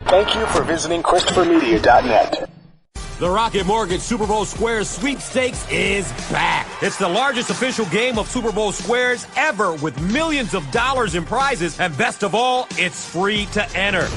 Thank you for visiting ChristopherMedia.net. The Rocket Mortgage Super Bowl Squares Sweepstakes is back. It's the largest official game of Super Bowl Squares ever, with millions of dollars in prizes, and best of all, it's free to enter.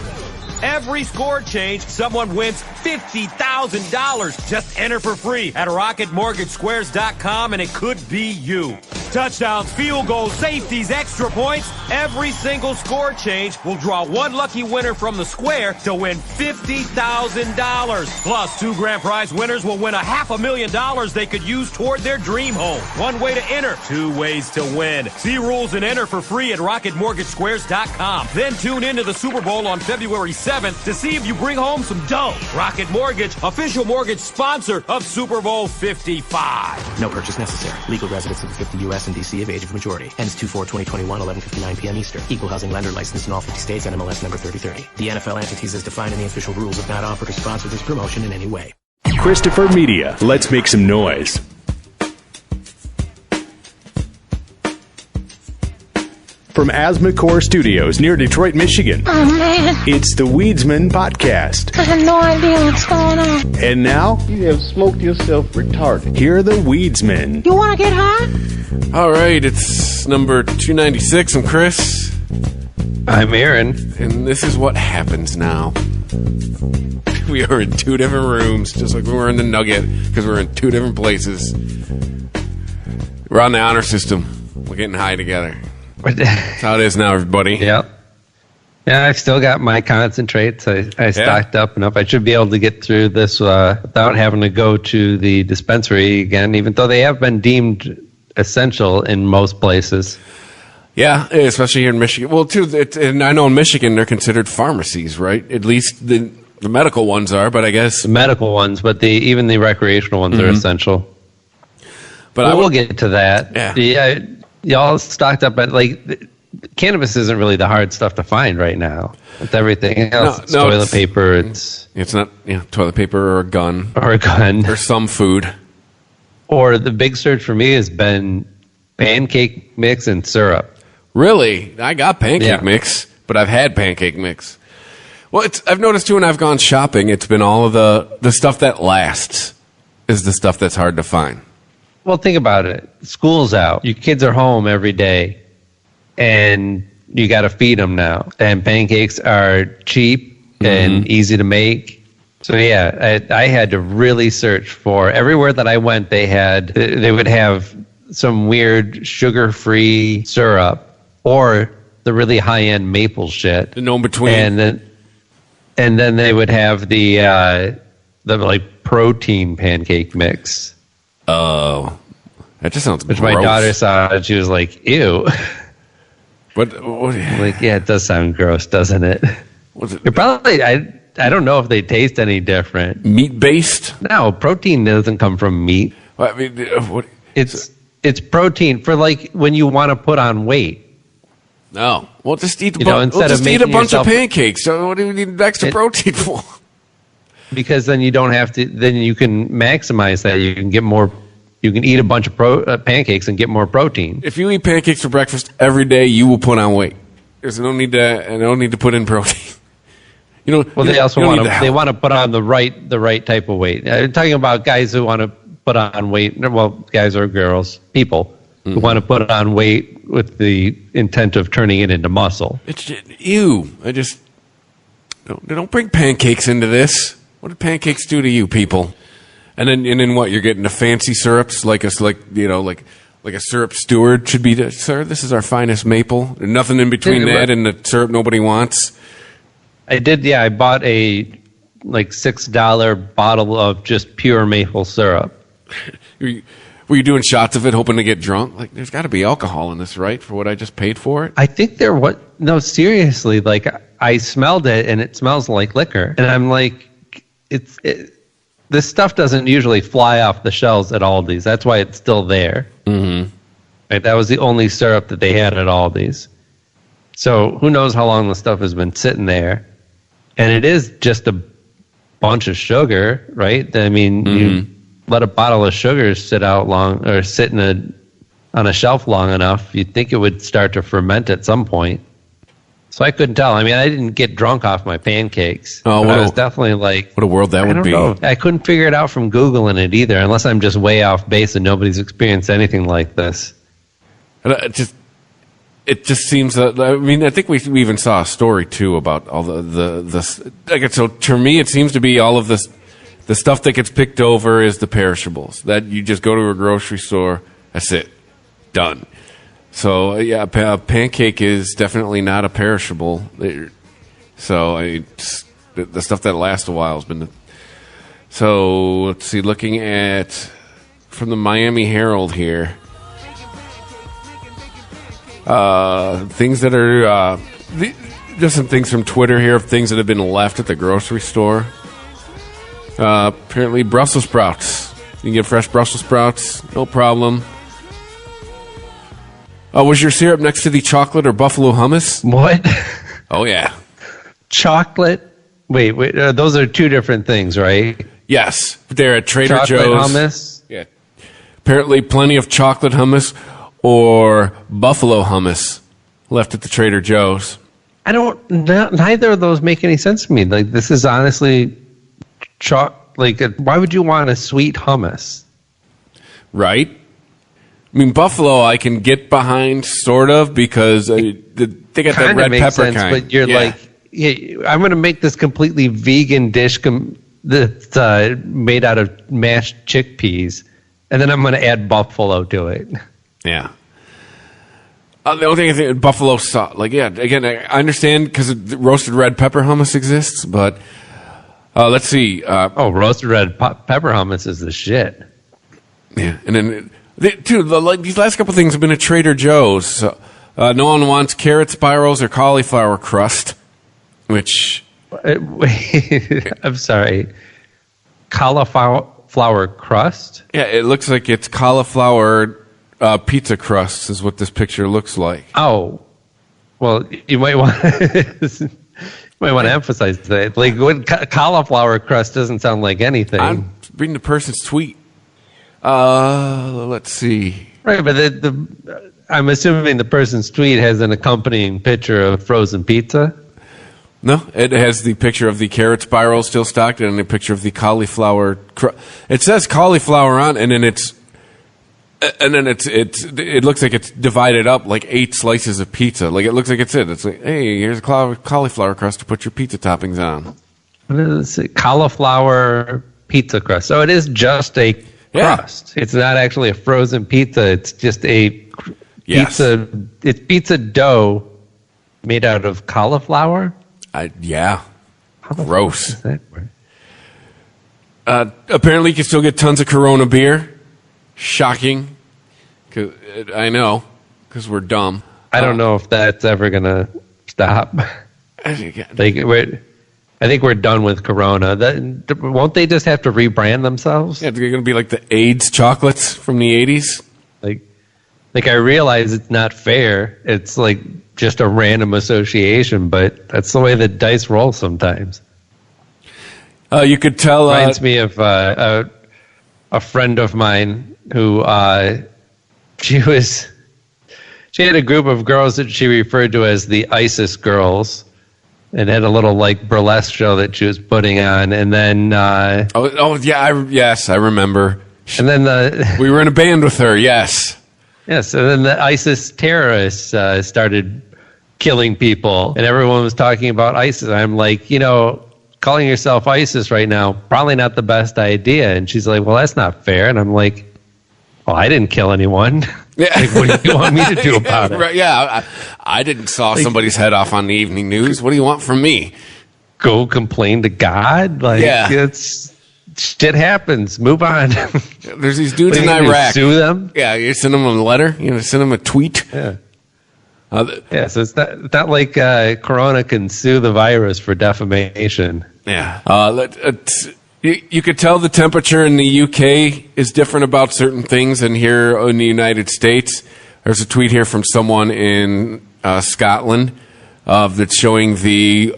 Every score change, someone wins $50,000. Just enter for free at RocketMortgageSquares.com, and it could be you. Touchdowns, field goals, safeties, extra points. Every single score change will draw one lucky winner from the square to win $50,000. Plus, 2 grand prize winners will win $500,000 they could use toward their dream home. One way to enter, 2 ways to win. See rules and enter for free at RocketMortgageSquares.com. Then tune into the Super Bowl on February 7th to see if you bring home some dough. Rocket Mortgage, official mortgage sponsor of Super Bowl 55. No purchase necessary. Legal residents of the 50 U.S. and D.C. of age of majority. Ends 2/4/2021, 11:59 p.m. Eastern. Equal housing lender licensed in all 50 states. NMLS number 3030. The NFL entities as defined in the official rules have not offered to sponsor this promotion in any way. Christopher Media. Let's make some noise. From Asthmacore Studios near Detroit, Michigan. Oh, man. It's the Weedsman Podcast. I have no idea what's going on. And now, you have smoked yourself retarded. Here are the Weedsmen. You want to get high? All right, it's number 296. I'm Chris. I'm Aaron. And this is what happens now. We are in 2 different rooms, just like we were in the Nugget, because we're in 2 different places. We're on the honor system. We're getting high together. That's how it is now, everybody. Yeah. Yeah, I've still got my concentrates. I stocked up enough. I should be able to get through this without having to go to the dispensary again, even though they have been deemed essential in most places. Yeah, especially here in Michigan. Well, too, and I know in Michigan they're considered pharmacies, right? At least the medical ones are, but I guess... The medical ones, but even the recreational ones are essential. But we'll get to that. Yeah. Y'all stocked up, but cannabis isn't really the hard stuff to find right now. With everything else, it's toilet paper. It's not toilet paper or a gun or some food. Or the big search for me has been pancake mix and syrup. Really, I got pancake mix, but I've had pancake mix. Well, I've noticed too when I've gone shopping, it's been all of the stuff that lasts is the stuff that's hard to find. Well, think about it. School's out. Your kids are home every day, and you got to feed them now. And pancakes are cheap and easy to make. So, yeah, I had to really search for everywhere that I went. They would have some weird sugar-free syrup or the really high-end maple shit. No in between. And then they would have the protein pancake mix. Oh, that just sounds gross. Which my daughter saw, and she was like, ew. What? Yeah, it does sound gross, doesn't it? It probably, I don't know if they taste any different. Meat-based? No, protein doesn't come from meat. I mean, It's protein for when you want to put on weight. No. Well, just eat eat a bunch of pancakes. So what do you need extra protein for? Because then you don't have to. Then you can maximize that. You can get more. You can eat a bunch of pancakes and get more protein. If you eat pancakes for breakfast every day, you will put on weight. There's no need to put in protein. Well, they also want to put on the right type of weight. I'm talking about guys who want to put on weight. Well, guys or girls, people who want to put on weight with the intent of turning it into muscle. It's ew. Don't bring pancakes into this. What did pancakes do to you people? And then what? You're getting the fancy syrups like a syrup steward should be. Sir, this is our finest maple. There's nothing in between that and the syrup nobody wants. I did. Yeah, I bought a $6 bottle of just pure maple syrup. Were you doing shots of it, hoping to get drunk? There's got to be alcohol in this, right? For what I just paid for it. I think no, seriously. I smelled it and it smells like liquor, and I'm like. This stuff doesn't usually fly off the shelves at Aldi's. That's why it's still there. Mm-hmm. Right, that was the only syrup that they had at Aldi's. So who knows how long the stuff has been sitting there. And it is just a bunch of sugar, right? I mean, you let a bottle of sugar sit out long or sit on a shelf long enough, you'd think it would start to ferment at some point. So I couldn't tell. I mean, I didn't get drunk off my pancakes. Oh, but I was definitely like, what a world that I would don't be. know. I couldn't figure it out from Googling it either, unless I'm just way off base and nobody's experienced anything like this. And it just seems that, I mean, I think we even saw a story too about all the like, so to me it seems to be all of this, the stuff that gets picked over is the perishables that you just go to a grocery store, that's it, done. So yeah, a pancake is definitely not a perishable. So the stuff that lasts a while has been so let's see, looking at from the Miami Herald here. Things that are just some things from Twitter here of things that have been left at the grocery store. Apparently, Brussels sprouts. You can get fresh Brussels sprouts, no problem. Was your syrup next to the chocolate or buffalo hummus? What? Oh yeah, chocolate. Wait. Those are two different things, right? Yes, they're at Trader chocolate Joe's. Hummus. Yeah. Apparently, plenty of chocolate hummus or buffalo hummus left at the Trader Joe's. Neither of those make any sense to me. Like, this is honestly why would you want a sweet hummus? Right? I mean, buffalo I can get behind, sort of, because they got that red pepper sense, kind. But you're like, yeah, I'm going to make this completely vegan dish that's made out of mashed chickpeas, and then I'm going to add buffalo to it. Yeah. The only thing I think buffalo sauce, like, yeah, again, I understand because roasted red pepper hummus exists, but let's see. Roasted red pepper hummus is the shit. Yeah, and then these last couple things have been at Trader Joe's. So, no one wants carrot spirals or cauliflower crust, which wait, I'm sorry, cauliflower crust. Yeah, it looks like it's cauliflower. Pizza crusts is what this picture looks like. Oh, well, you might want to emphasize that. Like, cauliflower crust doesn't sound like anything. I'm reading the person's tweet. Let's see. Right, but I'm assuming the person's tweet has an accompanying picture of frozen pizza. No, it has the picture of the carrot spiral still stocked and a picture of the cauliflower. It says cauliflower on, and then it looks like it's divided up like 8 slices of pizza. Like, it looks like it's like, hey, here's a cauliflower crust to put your pizza toppings on. What is it? Cauliflower pizza crust. So it is just a crust. It's not actually a frozen pizza. It's just a pizza. It's pizza dough made out of cauliflower. Yeah. How the gross. fuck does that work? Apparently, you can still get tons of Corona beer. Shocking. I know, because we're dumb. I don't know if that's ever going to stop. I think we're done with Corona. Won't they just have to rebrand themselves? Yeah, they're going to be like the AIDS chocolates from the 80s. Like I realize it's not fair. It's like just a random association, but that's the way the dice roll sometimes. You could tell. Reminds me of a friend of mine who she had a group of girls that she referred to as the ISIS girls, and had a little like burlesque show that she was putting on, and then I remember. And then we were in a band with her. Yes, and then the ISIS terrorists started killing people, and everyone was talking about ISIS. I'm like, calling yourself ISIS right now, probably not the best idea. And she's like, well, that's not fair. And I'm like, well, I didn't kill anyone. Yeah. Like, what do you want me to do about it? Right, yeah, I didn't saw somebody's head off on the evening news. What do you want from me? Go complain to God? Like, shit happens. Move on. There's these dudes in Iraq. Sue them? Yeah, you send them a letter. Send them a tweet. Yeah. So it's not like Corona can sue the virus for defamation. Yeah. You could tell the temperature in the UK is different about certain things than here in the United States. There's a tweet here from someone in Scotland that's showing the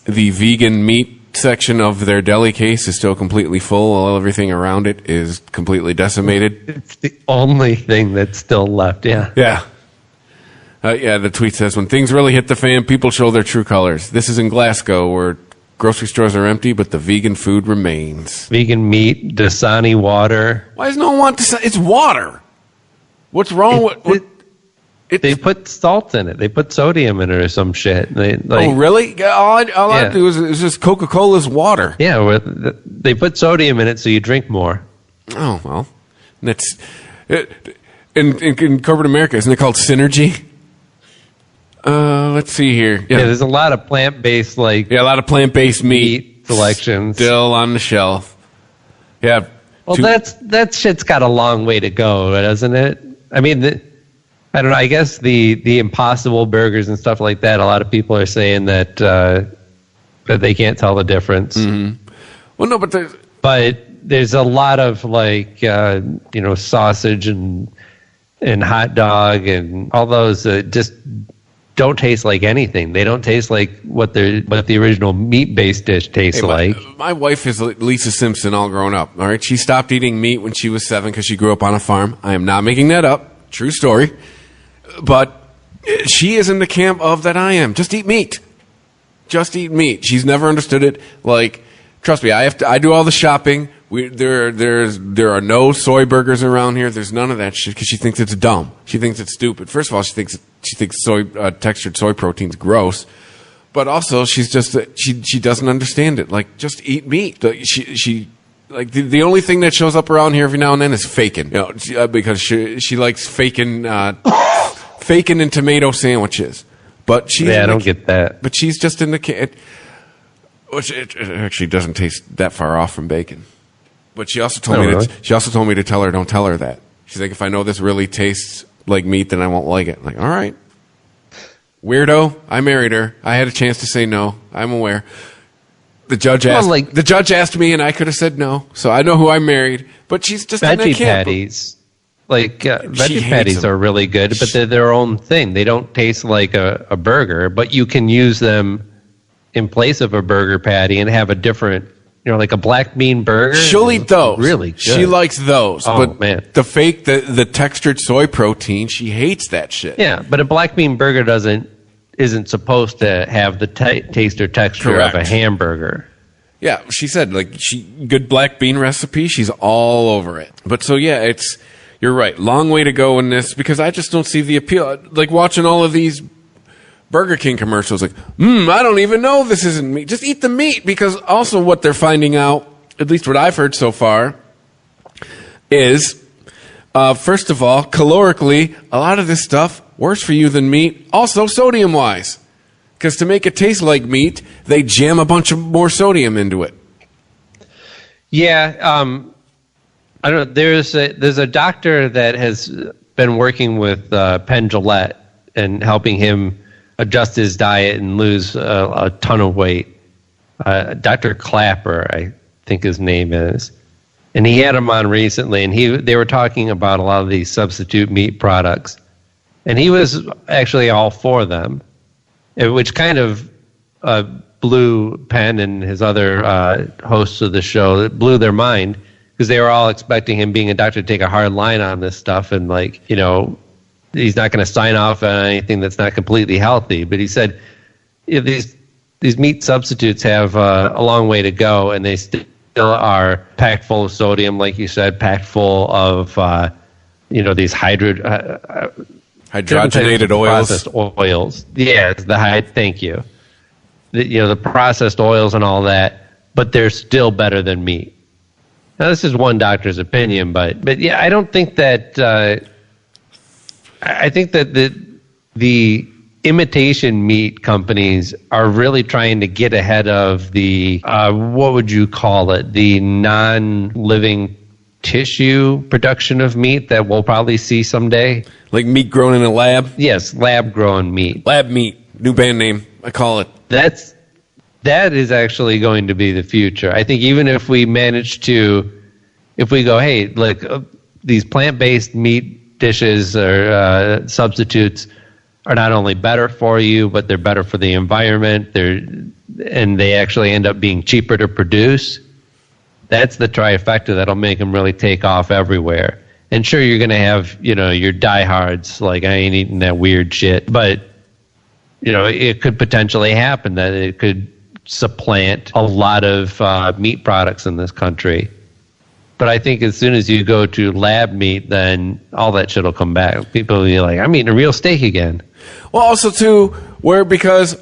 vegan meat section of their deli case is still completely full, while everything around it is completely decimated. It's the only thing that's still left. Yeah. Yeah. Yeah, the tweet says, when things really hit the fan, people show their true colors. This is in Glasgow, where grocery stores are empty, but the vegan food remains. Vegan meat, Dasani water. Why does no one want Dasani? It's water. What's wrong with it? They put salt in it. They put sodium in it or some shit. Oh, really? All I do is just Coca-Cola's water. Yeah, they put sodium in it so you drink more. Oh, well. That's in corporate America, isn't it called Synergy? Let's see here. Yeah, there's a lot of plant-based, a lot of plant-based meat selections still on the shelf. Yeah. Well, that shit's got a long way to go, doesn't it? I mean, I don't know. I guess the Impossible burgers and stuff like that. A lot of people are saying that they can't tell the difference. Mm-hmm. Well, no, but there's a lot of sausage and hot dog and all those just don't taste like anything. They don't taste like what the original meat-based dish tastes like. My wife is Lisa Simpson all grown up. All right, she stopped eating meat when she was 7 because she grew up on a farm. I am not making that up. True story. But she is in the camp of that I am. Just eat meat. Just eat meat. She's never understood it. Like, trust me, I do all the shopping. There are no soy burgers around here. There's none of that shit because she thinks it's dumb. She thinks it's stupid. First of all, she thinks textured soy protein's gross, but also she's just she doesn't understand it. Like, just eat meat. She like the only thing that shows up around here every now and then is faking. Because she likes faking and tomato sandwiches. But I don't get that. But she's just in the which it actually doesn't taste that far off from bacon. But she also told me to tell her, don't tell her that. She's like, if I know this really tastes like meat, then I won't like it. I'm like, all right. Weirdo. I married her. I had a chance to say no. I'm aware. The judge asked me, and I could have said no. So I know who I married. But she's just in that camp. Patties. Veggie patties are really good, but they're their own thing. They don't taste like a burger, but you can use them in place of a burger patty and have a different, like a black bean burger. She'll eat those. Really good. She likes those. Oh, but man. The textured soy protein, she hates that shit. Yeah, but a black bean burger isn't supposed to have the taste or texture Correct. of a hamburger. Yeah, she said, good black bean recipe, she's all over it. But so, yeah, you're right. Long way to go in this because I just don't see the appeal. Like watching all of these Burger King commercials, I don't even know this isn't meat. Just eat the meat, because also what they're finding out, at least what I've heard so far, is, first of all, calorically, a lot of this stuff worse for you than meat. Also, sodium-wise, because to make it taste like meat, they jam a bunch of more sodium into it. Yeah, I don't know. There's a doctor that has been working with Penn Jillette and helping him adjust his diet and lose a ton of weight. Dr. Clapper, I think his name is. And he had him on recently, and they were talking about a lot of these substitute meat products. And he was actually all for them, which kind of blew Penn and his other hosts of the show, it blew their mind, because they were all expecting him, being a doctor, to take a hard line on this stuff, and he's not going to sign off on anything that's not completely healthy. But he said, if these meat substitutes have a long way to go, and they still are packed full of sodium, like you said, packed full of these hydrogenated oils. Processed oils. Yeah, thank you. The processed oils and all that, but they're still better than meat. Now, this is one doctor's opinion, but yeah, I don't think that. I think that the imitation meat companies are really trying to get ahead of the what would you call it? The non-living tissue production of meat that we'll probably see someday. Like meat grown in a lab? Yes, lab-grown meat. Lab meat, new band name. I call it. That is actually going to be the future. I think even if we manage to, if we go, hey, look, these plant-based meat dishes or substitutes are not only better for you, but they're better for the environment. And they actually end up being cheaper to produce. That's the trifecta that'll make them really take off everywhere. And sure, you're going to have, your diehards, like, I ain't eating that weird shit. But, it could potentially happen that it could supplant a lot of meat products in this country. But I think as soon as you go to lab meat, then all that shit will come back. People will be like, I'm eating a real steak again. Well, also, too, there's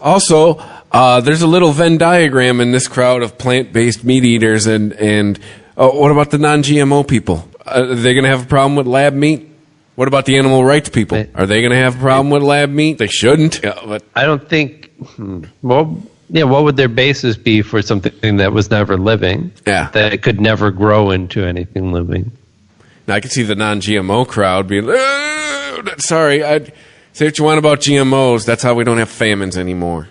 a little Venn diagram in this crowd of plant-based meat eaters. And what about the non-GMO people? Are they going to have a problem with lab meat? What about the animal rights people? Are they going to have a problem with lab meat? They shouldn't. Yeah, but I don't think... Well... Yeah, what would their basis be for something that was never living? Yeah. That it could never grow into anything living. Now, I could see the non-GMO crowd being, sorry, I'd say what you want about GMOs. That's how we don't have famines anymore.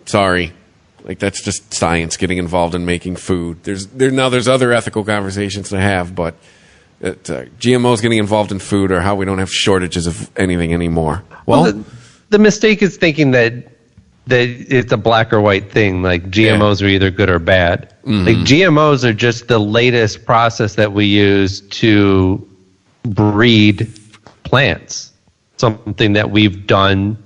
Sorry. Like, that's just science getting involved in making food. There's other ethical conversations to have, but GMOs getting involved in food are how we don't have shortages of anything anymore. Well, the mistake is thinking that it's a black or white thing. Like GMOs are either good or bad. Mm-hmm. Like GMOs are just the latest process that we use to breed plants. Something that we've done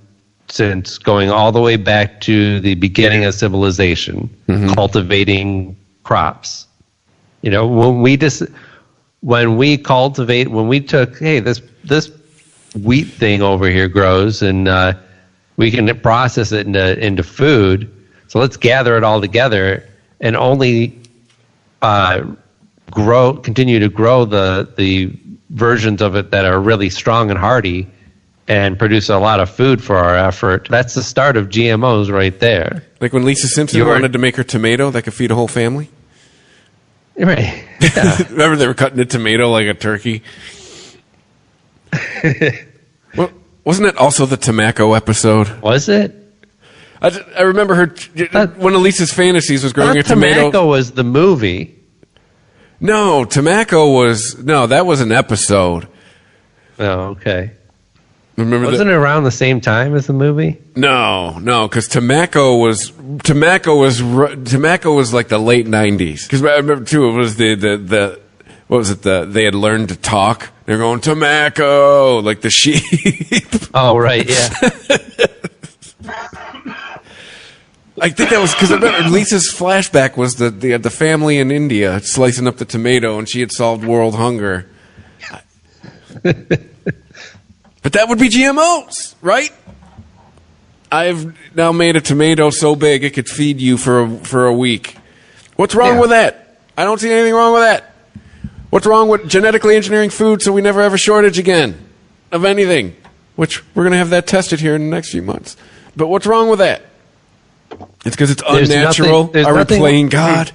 since going all the way back to the beginning of civilization, cultivating crops. When we took, hey, this wheat thing over here grows and we can process it into food. So let's gather it all together and only continue to grow the versions of it that are really strong and hardy and produce a lot of food for our effort. That's the start of GMOs right there. Like when Lisa Simpson wanted to make her tomato that could feed a whole family? Right. Yeah. Remember they were cutting a tomato like a turkey? Well, wasn't it also the Tamaco episode? Was it? I remember her, one of Lisa's fantasies was growing a tomato. Tamaco was the movie. No, that was an episode. Oh, okay. Remember Wasn't it around the same time as the movie? No, because Tamaco was like the late 90s. Because I remember too, it was the what was it? They had learned to talk. They're going Tamaco, like the sheep. Oh, right, yeah. I think that was because I remember Lisa's flashback was the family in India slicing up the tomato, and she had solved world hunger. But that would be GMOs, right? I've now made a tomato so big it could feed you for a week. What's wrong with that? I don't see anything wrong with that. What's wrong with genetically engineering food so we never have a shortage again of anything? Which we're going to have that tested here in the next few months. But what's wrong with that? It's because it's unnatural. Are we playing God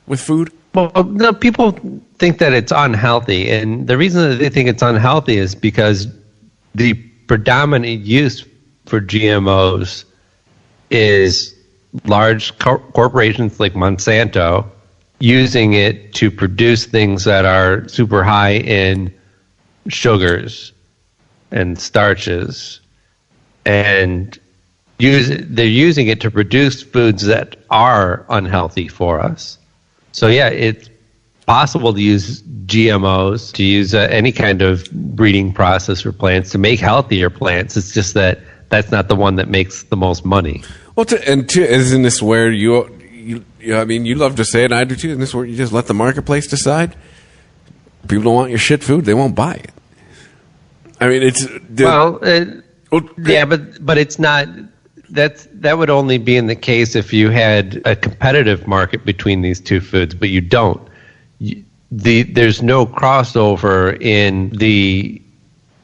with food? Well, no, people think that it's unhealthy. And the reason that they think it's unhealthy is because the predominant use for GMOs is large corporations like Monsanto using it to produce things that are super high in sugars and starches, and they're using it to produce foods that are unhealthy for us. So yeah, it's possible to use GMOs, to use any kind of breeding process for plants to make healthier plants. It's just that that's not the one that makes the most money. Well, isn't this where you love to say it, I do too, isn't this where you just let the marketplace decide? People don't want your shit food, they won't buy it. I mean, yeah, but it's not. That would only be in the case if you had a competitive market between these two foods, but you don't. There's no crossover in the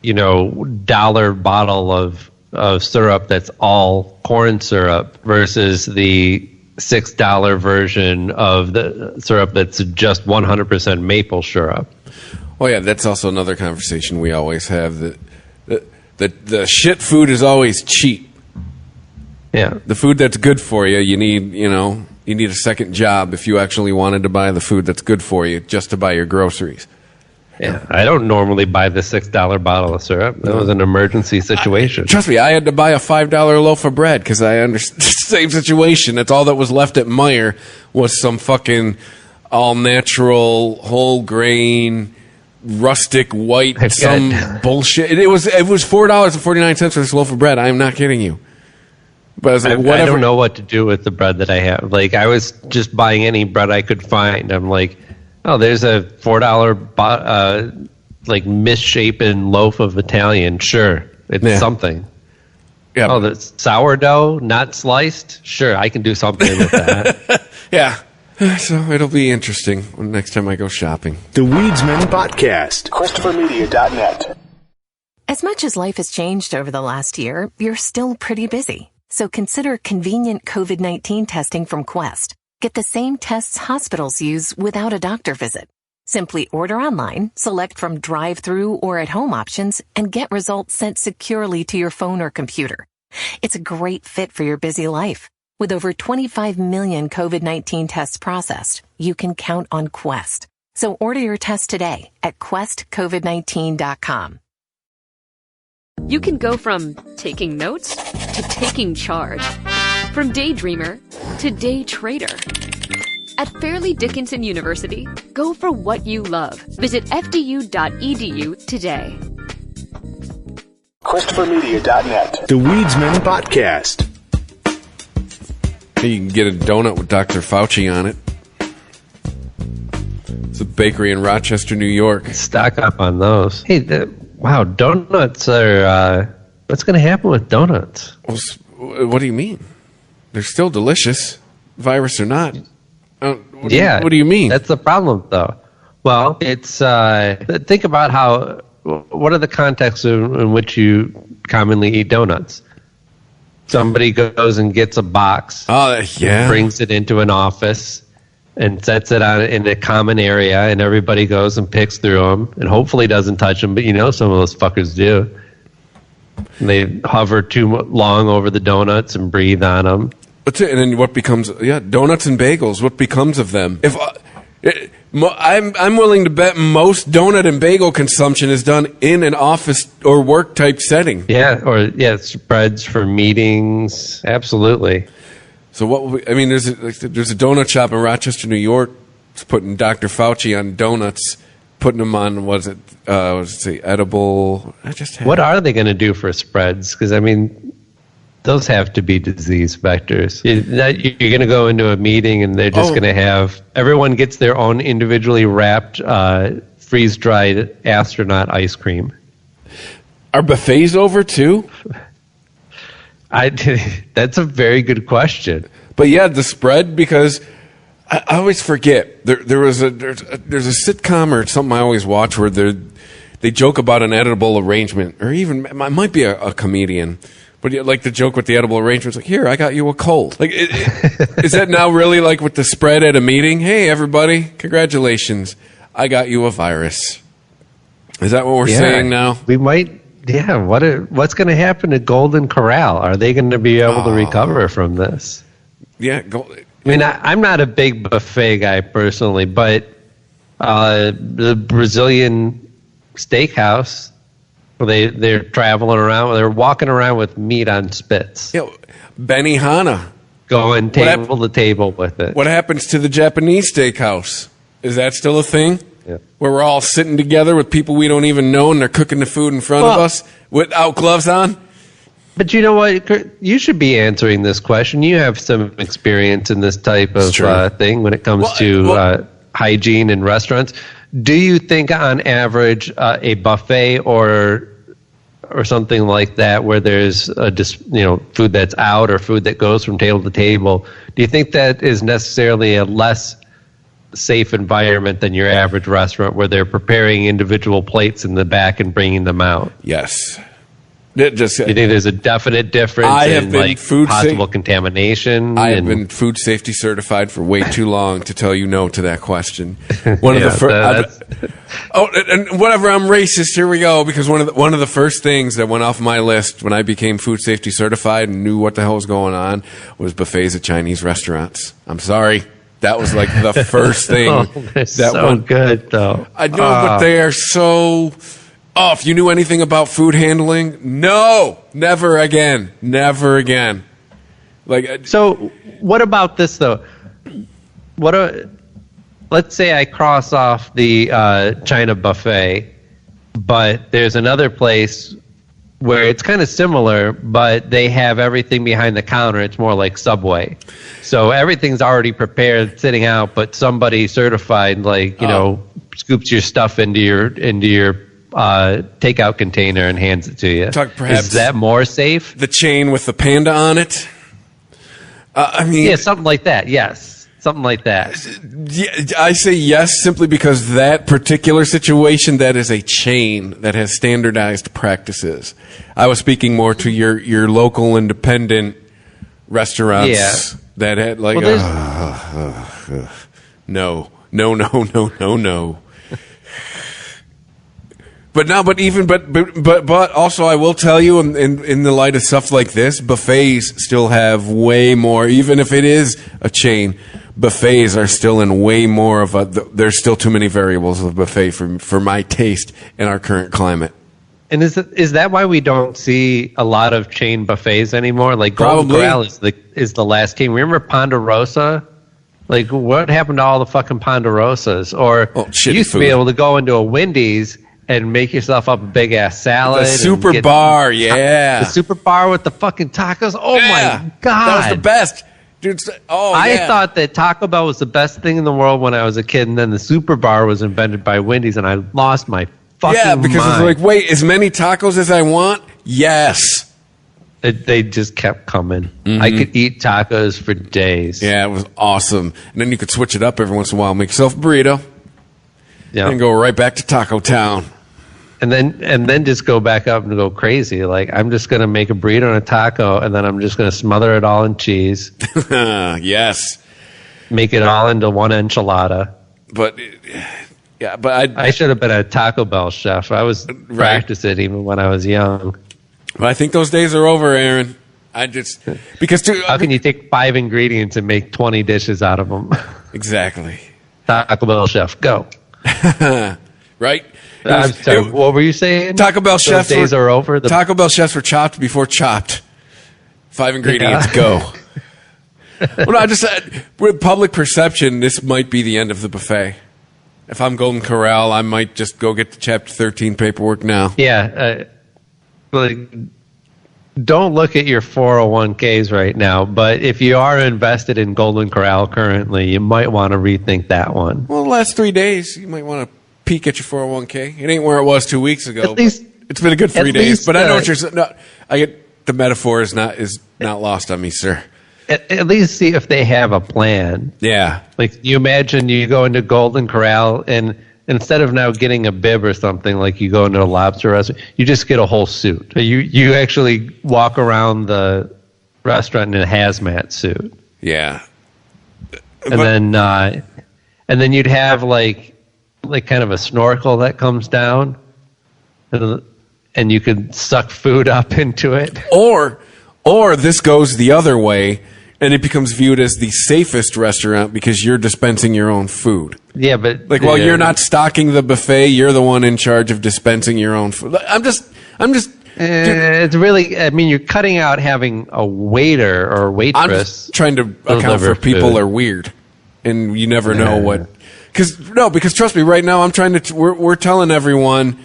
$1 bottle of syrup that's all corn syrup versus the $6 version of the syrup that's just 100% maple syrup. Oh yeah, that's also another conversation we always have. That the shit food is always cheap. Yeah, the food that's good for you, you need a second job if you actually wanted to buy the food that's good for you just to buy your groceries. Yeah, I don't normally buy the $6 bottle of syrup. That was an emergency situation. Trust me, I had to buy a $5 loaf of bread because I understand the same situation. That's all that was left at Meijer was some fucking all-natural, whole grain, rustic white bullshit. It was $4.49 for this loaf of bread. I'm not kidding you. But I was like, whatever. I don't know what to do with the bread that I have. Like, I was just buying any bread I could find. I'm like, oh, there's a $4 like misshapen loaf of Italian. Sure, it's something. Yeah. Oh, the sourdough, not sliced. Sure, I can do something with that. Yeah. So it'll be interesting when next time I go shopping. The Weedsman Podcast. ChristopherMedia.net. As much as life has changed over the last year, you're still pretty busy. So consider convenient COVID-19 testing from Quest. Get the same tests hospitals use without a doctor visit. Simply order online, select from drive-through or at-home options, and get results sent securely to your phone or computer. It's a great fit for your busy life. With over 25 million COVID-19 tests processed, you can count on Quest. So order your test today at questcovid19.com. You can go from taking notes to taking charge. From daydreamer to day trader. At Fairleigh Dickinson University, go for what you love. Visit fdu.edu today. ChristopherMedia.net. The Weedsman Podcast. You can get a donut with Dr. Fauci on it. It's a bakery in Rochester, New York. Stock up on those. Hey, wow, donuts are... what's going to happen with donuts? Well, what do you mean? They're still delicious, virus or not. What do you mean? That's the problem, though. Well, it's... think about what are the contexts in which you commonly eat donuts? Somebody goes and gets a box, brings it into an office, and sets it out in a common area, and everybody goes and picks through them, and hopefully doesn't touch them, but some of those fuckers do. And they hover too long over the donuts and breathe on them. That's it. And then what becomes? Donuts and bagels. What becomes of them? If I'm willing to bet most donut and bagel consumption is done in an office or work type setting. Spreads for meetings. Absolutely. So there's a donut shop in Rochester, New York. It's putting Dr. Fauci on donuts, putting them on edible. What are they going to do for spreads? Because those have to be disease vectors. You're going to go into a meeting and they're just going to have everyone gets their own individually wrapped freeze-dried astronaut ice cream. Are buffets over too? That's a very good question. But the spread, because I always forget there's a sitcom or something I always watch where they joke about an edible arrangement, or even it might be a comedian. But like the joke with the edible arrangements, like, here, I got you a cold. Like, is that now really like with the spread at a meeting? Hey, everybody, congratulations, I got you a virus. Is that what we're saying now? We might. Yeah. What's going to happen to Golden Corral? Are they going to be able to recover from this? Yeah. I'm not a big buffet guy personally, but the Brazilian steakhouse. They're traveling around. They're walking around with meat on spits. Benihana. Going table to table with it. What happens to the Japanese steakhouse? Is that still a thing? Yeah. Where we're all sitting together with people we don't even know and they're cooking the food in front of us without gloves on? But you know what? You should be answering this question. You have some experience in this type of thing when it comes to hygiene in restaurants. Do you think on average a buffet or something like that where there's food that's out or food that goes from table to table, do you think that is necessarily a less safe environment than your average restaurant where they're preparing individual plates in the back and bringing them out? Yes. You think there's a definite difference in possible contamination? I have been food safety certified for way too long to tell you no to that question. One of the first. And whatever, I'm racist. Here we go. Because one of the first things that went off my list when I became food safety certified and knew what the hell was going on was buffets at Chinese restaurants. I'm sorry. That was like the first thing. They're so good, though. I know, but they are so. Oh, if you knew anything about food handling, no, never again, never again. So, what about this though? let's say I cross off the China buffet, but there's another place where it's kind of similar, but they have everything behind the counter. It's more like Subway. So everything's already prepared, sitting out, but somebody certified, like, scoops your stuff into your takeout container and hands it to you. Is that more safe? The chain with the panda on it? Yeah, something like that, yes. Something like that. Yeah, I say yes simply because that particular situation, that is a chain that has standardized practices. I was speaking more to your local independent restaurants that had like no. But also I will tell you, in the light of stuff like this, buffets still have way more. Even if it is a chain, buffets are still in way more of a. There's still too many variables of a buffet for my taste in our current climate. And is that why we don't see a lot of chain buffets anymore? Like Golden Corral is the last chain. Remember Ponderosa? Like, what happened to all the fucking Ponderosas? Or you used to be able to go into a Wendy's and make yourself up a big ass salad. The super bar, the super bar with the fucking tacos. Oh my god, that was the best, dude. I thought that Taco Bell was the best thing in the world when I was a kid, and then the super bar was invented by Wendy's, and I lost my fucking mind. Because it's like, wait, as many tacos as I want? Yes. They just kept coming. Mm-hmm. I could eat tacos for days. Yeah, it was awesome. And then you could switch it up every once in a while. Make yourself a burrito. Yeah. And go right back to Taco Town. And then just go back up and go crazy. Like, I'm just going to make a burrito and a taco, and then I'm just going to smother it all in cheese. Yes. Make it all into one enchilada. But, yeah, but I should have been a Taco Bell chef. I was practicing even when I was young. But I think those days are over, Aaron. Because how can you take 5 ingredients and make 20 dishes out of them? Exactly. Taco Bell chef, go. Right? I'm sorry, what were you saying? Taco Bell chefs days are over. Taco Bell chefs were chopped before chopped. 5 ingredients, go. Well, I just said, with public perception, this might be the end of the buffet. If I'm Golden Corral, I might just go get the Chapter 13 paperwork now. Yeah. Don't look at your 401ks right now, but if you are invested in Golden Corral currently, you might want to rethink that one. Well, the last 3 days, you might want to peek at your 401k. It ain't where it was 2 weeks ago. At least, it's been a good 3 days, but I know what you're saying. No, I get the metaphor is not lost on me, sir. At least see if they have a plan. Yeah. Like, you imagine you go into Golden Corral and instead of now getting a bib or something, like you go into a lobster restaurant, you just get a whole suit. You actually walk around the restaurant in a hazmat suit. Yeah. And then you'd have like kind of a snorkel that comes down, and you could suck food up into it. Or this goes the other way, and it becomes viewed as the safest restaurant because you're dispensing your own food. Yeah, but you're not stocking the buffet, you're the one in charge of dispensing your own food. I'm just. It's really. I mean, you're cutting out having a waiter or waitress. I'm just trying to account for people are weird, and you never know what. Because trust me, right now I'm trying to. We're telling everyone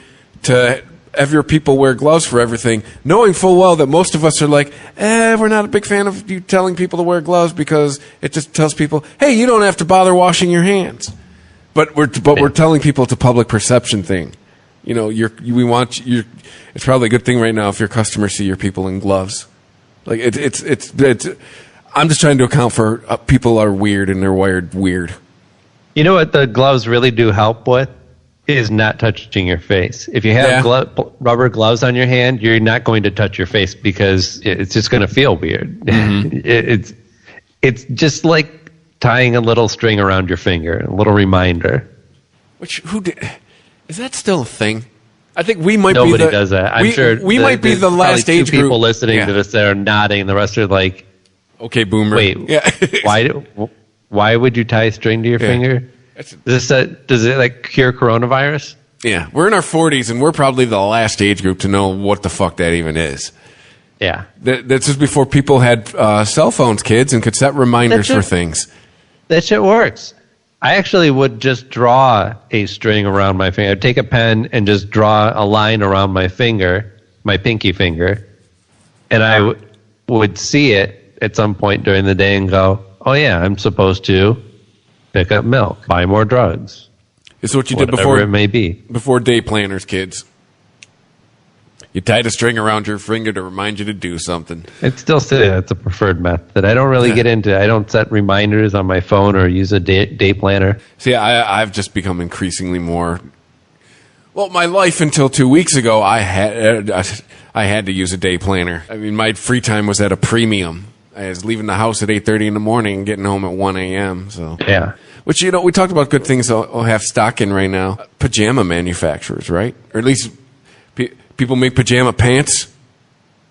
to have your people wear gloves for everything, knowing full well that most of us are like, we're not a big fan of you telling people to wear gloves because it just tells people, hey, you don't have to bother washing your hands. But we're telling people it's a public perception thing. You know, it's probably a good thing right now if your customers see your people in gloves. Like it's I'm just trying to account for people are weird and they're wired weird. You know what the gloves really do help with? Is not touching your face. If you have rubber gloves on your hand, you're not going to touch your face because it's just going to feel weird. Mm-hmm. It's just like tying a little string around your finger, a little reminder. Is that still a thing? I think we might Nobody does that. I'm sure we might be the last age group. People listening to this that are nodding, and the rest are like, "Okay, boomer." Wait, why would you tie a string to your finger? Does it like cure coronavirus? Yeah, we're in our 40s, and we're probably the last age group to know what the fuck that even is. Yeah. That's just before people had cell phones, kids, and could set reminders for things. That shit works. I actually would just draw a string around my finger. I'd take a pen and just draw a line around my finger, my pinky finger, and I would see it at some point during the day and go, oh yeah, I'm supposed to pick up milk, buy more drugs. It's what you did Whatever before it may be. Before day planners, kids. You tied a string around your finger to remind you to do something. It's still that's a preferred method. I don't really get into. I don't set reminders on my phone or use a day planner. See, I've just become increasingly more. Well, my life until 2 weeks ago, I had to use a day planner. I mean, my free time was at a premium. I was leaving the house at 8:30 in the morning and getting home at 1 a.m. So yeah. Which, you know, we talked about good things I'll have stock in right now. Pajama manufacturers, right? Or at least people make pajama pants.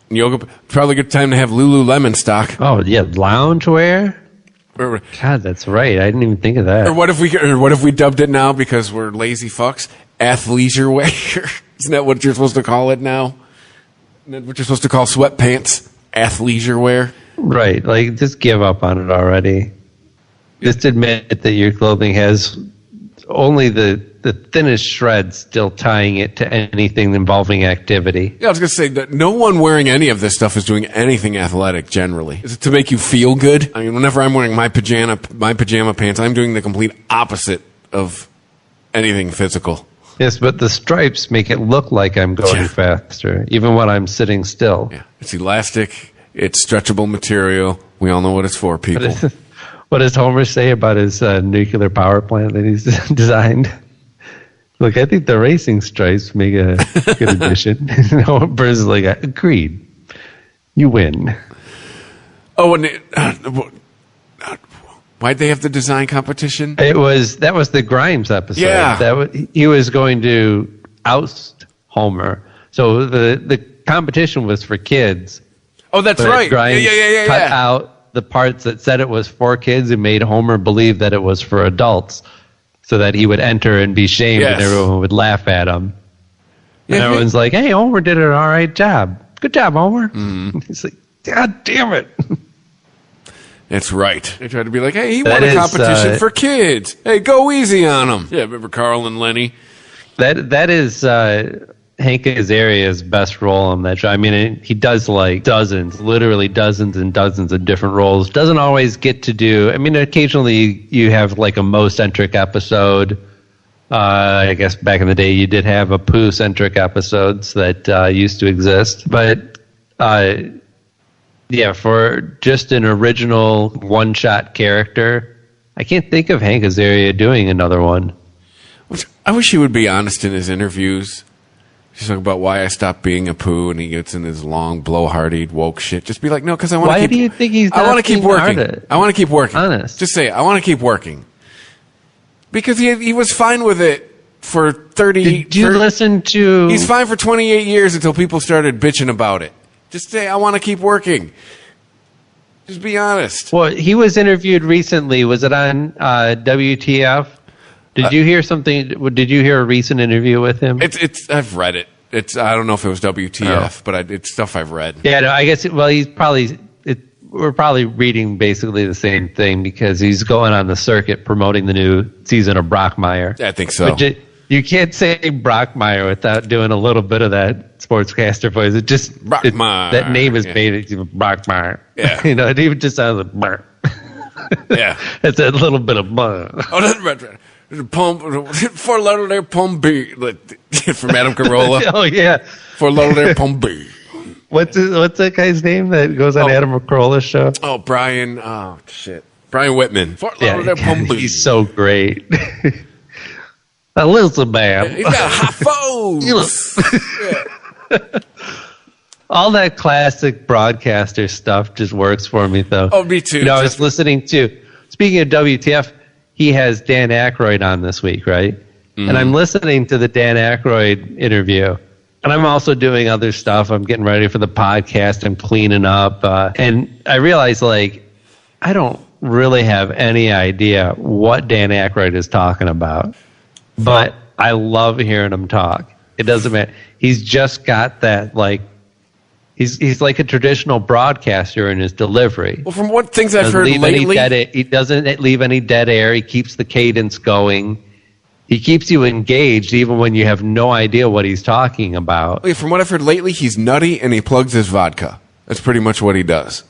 Yoga. Probably a good time to have Lululemon stock. Oh, yeah. Loungewear? God, that's right. I didn't even think of that. Or what if we dubbed it now because we're lazy fucks? Athleisure wear. Isn't that what you're supposed to call it now? Isn't that what you're supposed to call sweatpants? Athleisure wear? Right. Like, just give up on it already. Just admit that your clothing has only the thinnest shreds still tying it to anything involving activity. Yeah, I was going to say that no one wearing any of this stuff is doing anything athletic generally. Is it to make you feel good? I mean, whenever I'm wearing my pajama pants, I'm doing the complete opposite of anything physical. Yes, but the stripes make it look like I'm going faster, even when I'm sitting still. Yeah, it's elastic. It's stretchable material. We all know what it's for, people. What does Homer say about his nuclear power plant that he's designed? Look, I think the racing stripes make a good addition. Burns is like, agreed. You win. Oh, and why'd they have the design competition? That was the Grimes episode. Yeah. He was going to oust Homer. So the competition was for kids. Oh, that's right. Grimes cut out the parts that said it was for kids and made Homer believe that it was for adults so that he would enter and be shamed and everyone would laugh at him. And everyone's like, hey, Homer did an all right job. Good job, Homer. Mm-hmm. He's like, God damn it. That's right. They tried to be like, hey, he won a competition for kids. Hey, go easy on him. Yeah, remember Carl and Lenny? That is Hank Azaria's best role on that show. I mean, he does like literally dozens and dozens of different roles. Doesn't always get to do. I mean, occasionally you have like a Mo-centric episode. I guess back in the day you did have a Pooh-centric episodes that used to exist. But yeah, for just an original one-shot character, I can't think of Hank Azaria doing another one. I wish he would be honest in his interviews. He's talking about why I stopped being a Pooh, and he gets in his long, blowhardy, woke shit. Just be like, no, because I want to keep... Why do you think he's not I want to keep working. I want to keep working. Honest. Just say it. I want to keep working. Because he was fine with it for 30... Did you listen to... He's fine for 28 years until people started bitching about it. Just say, I want to keep working. Just be honest. Well, he was interviewed recently. Was it on WTF? Did you hear something? Did you hear a recent interview with him? It's. I've read it. I don't know if it was WTF, but it's stuff I've read. Yeah, no, I guess. He's probably. We're probably reading basically the same thing because he's going on the circuit promoting the new season of Brockmire. Yeah, I think so. But you can't say Brockmire without doing a little bit of that sportscaster voice. It just Brockmire. That name is made it Brockmire. Yeah, it even just sounds like Brr. Yeah, it's a little bit of Brr. Oh, that's right. Pump for letter there, Pump B from Adam Carolla. Oh yeah, for letter there, Pump B. What's that guy's name that goes on Adam Carolla's show? Oh, Brian. Oh shit, Brian Whitman. Fort Lauderdale, Pump B. He's so great. Elizabeth. He's got a high phone. All that classic broadcaster stuff just works for me, though. Oh, me too. I was listening to. Speaking of WTF. He has Dan Aykroyd on this week, right? Mm-hmm. And I'm listening to the Dan Aykroyd interview. And I'm also doing other stuff. I'm getting ready for the podcast. I'm cleaning up. And I realize, I don't really have any idea what Dan Aykroyd is talking about. But I love hearing him talk. It doesn't matter. He's just got that, He's like a traditional broadcaster in his delivery. Well, from what things I've heard lately, he doesn't leave any dead air. He keeps the cadence going. He keeps you engaged even when you have no idea what he's talking about. from what I've heard lately, he's nutty and he plugs his vodka. That's pretty much what he does.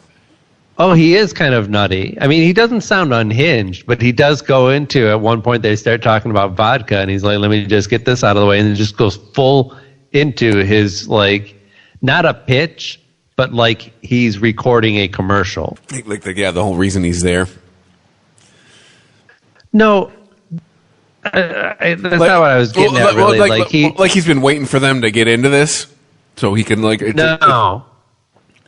Oh, he is kind of nutty. I mean, he doesn't sound unhinged, but he does go into, at one point, they start talking about vodka, and he's like, let me just get this out of the way, and it just goes full into his, like, not a pitch, but like he's recording a commercial. The whole reason he's there. No, that's not what I was getting at, really. He's been waiting for them to get into this, so he can, like...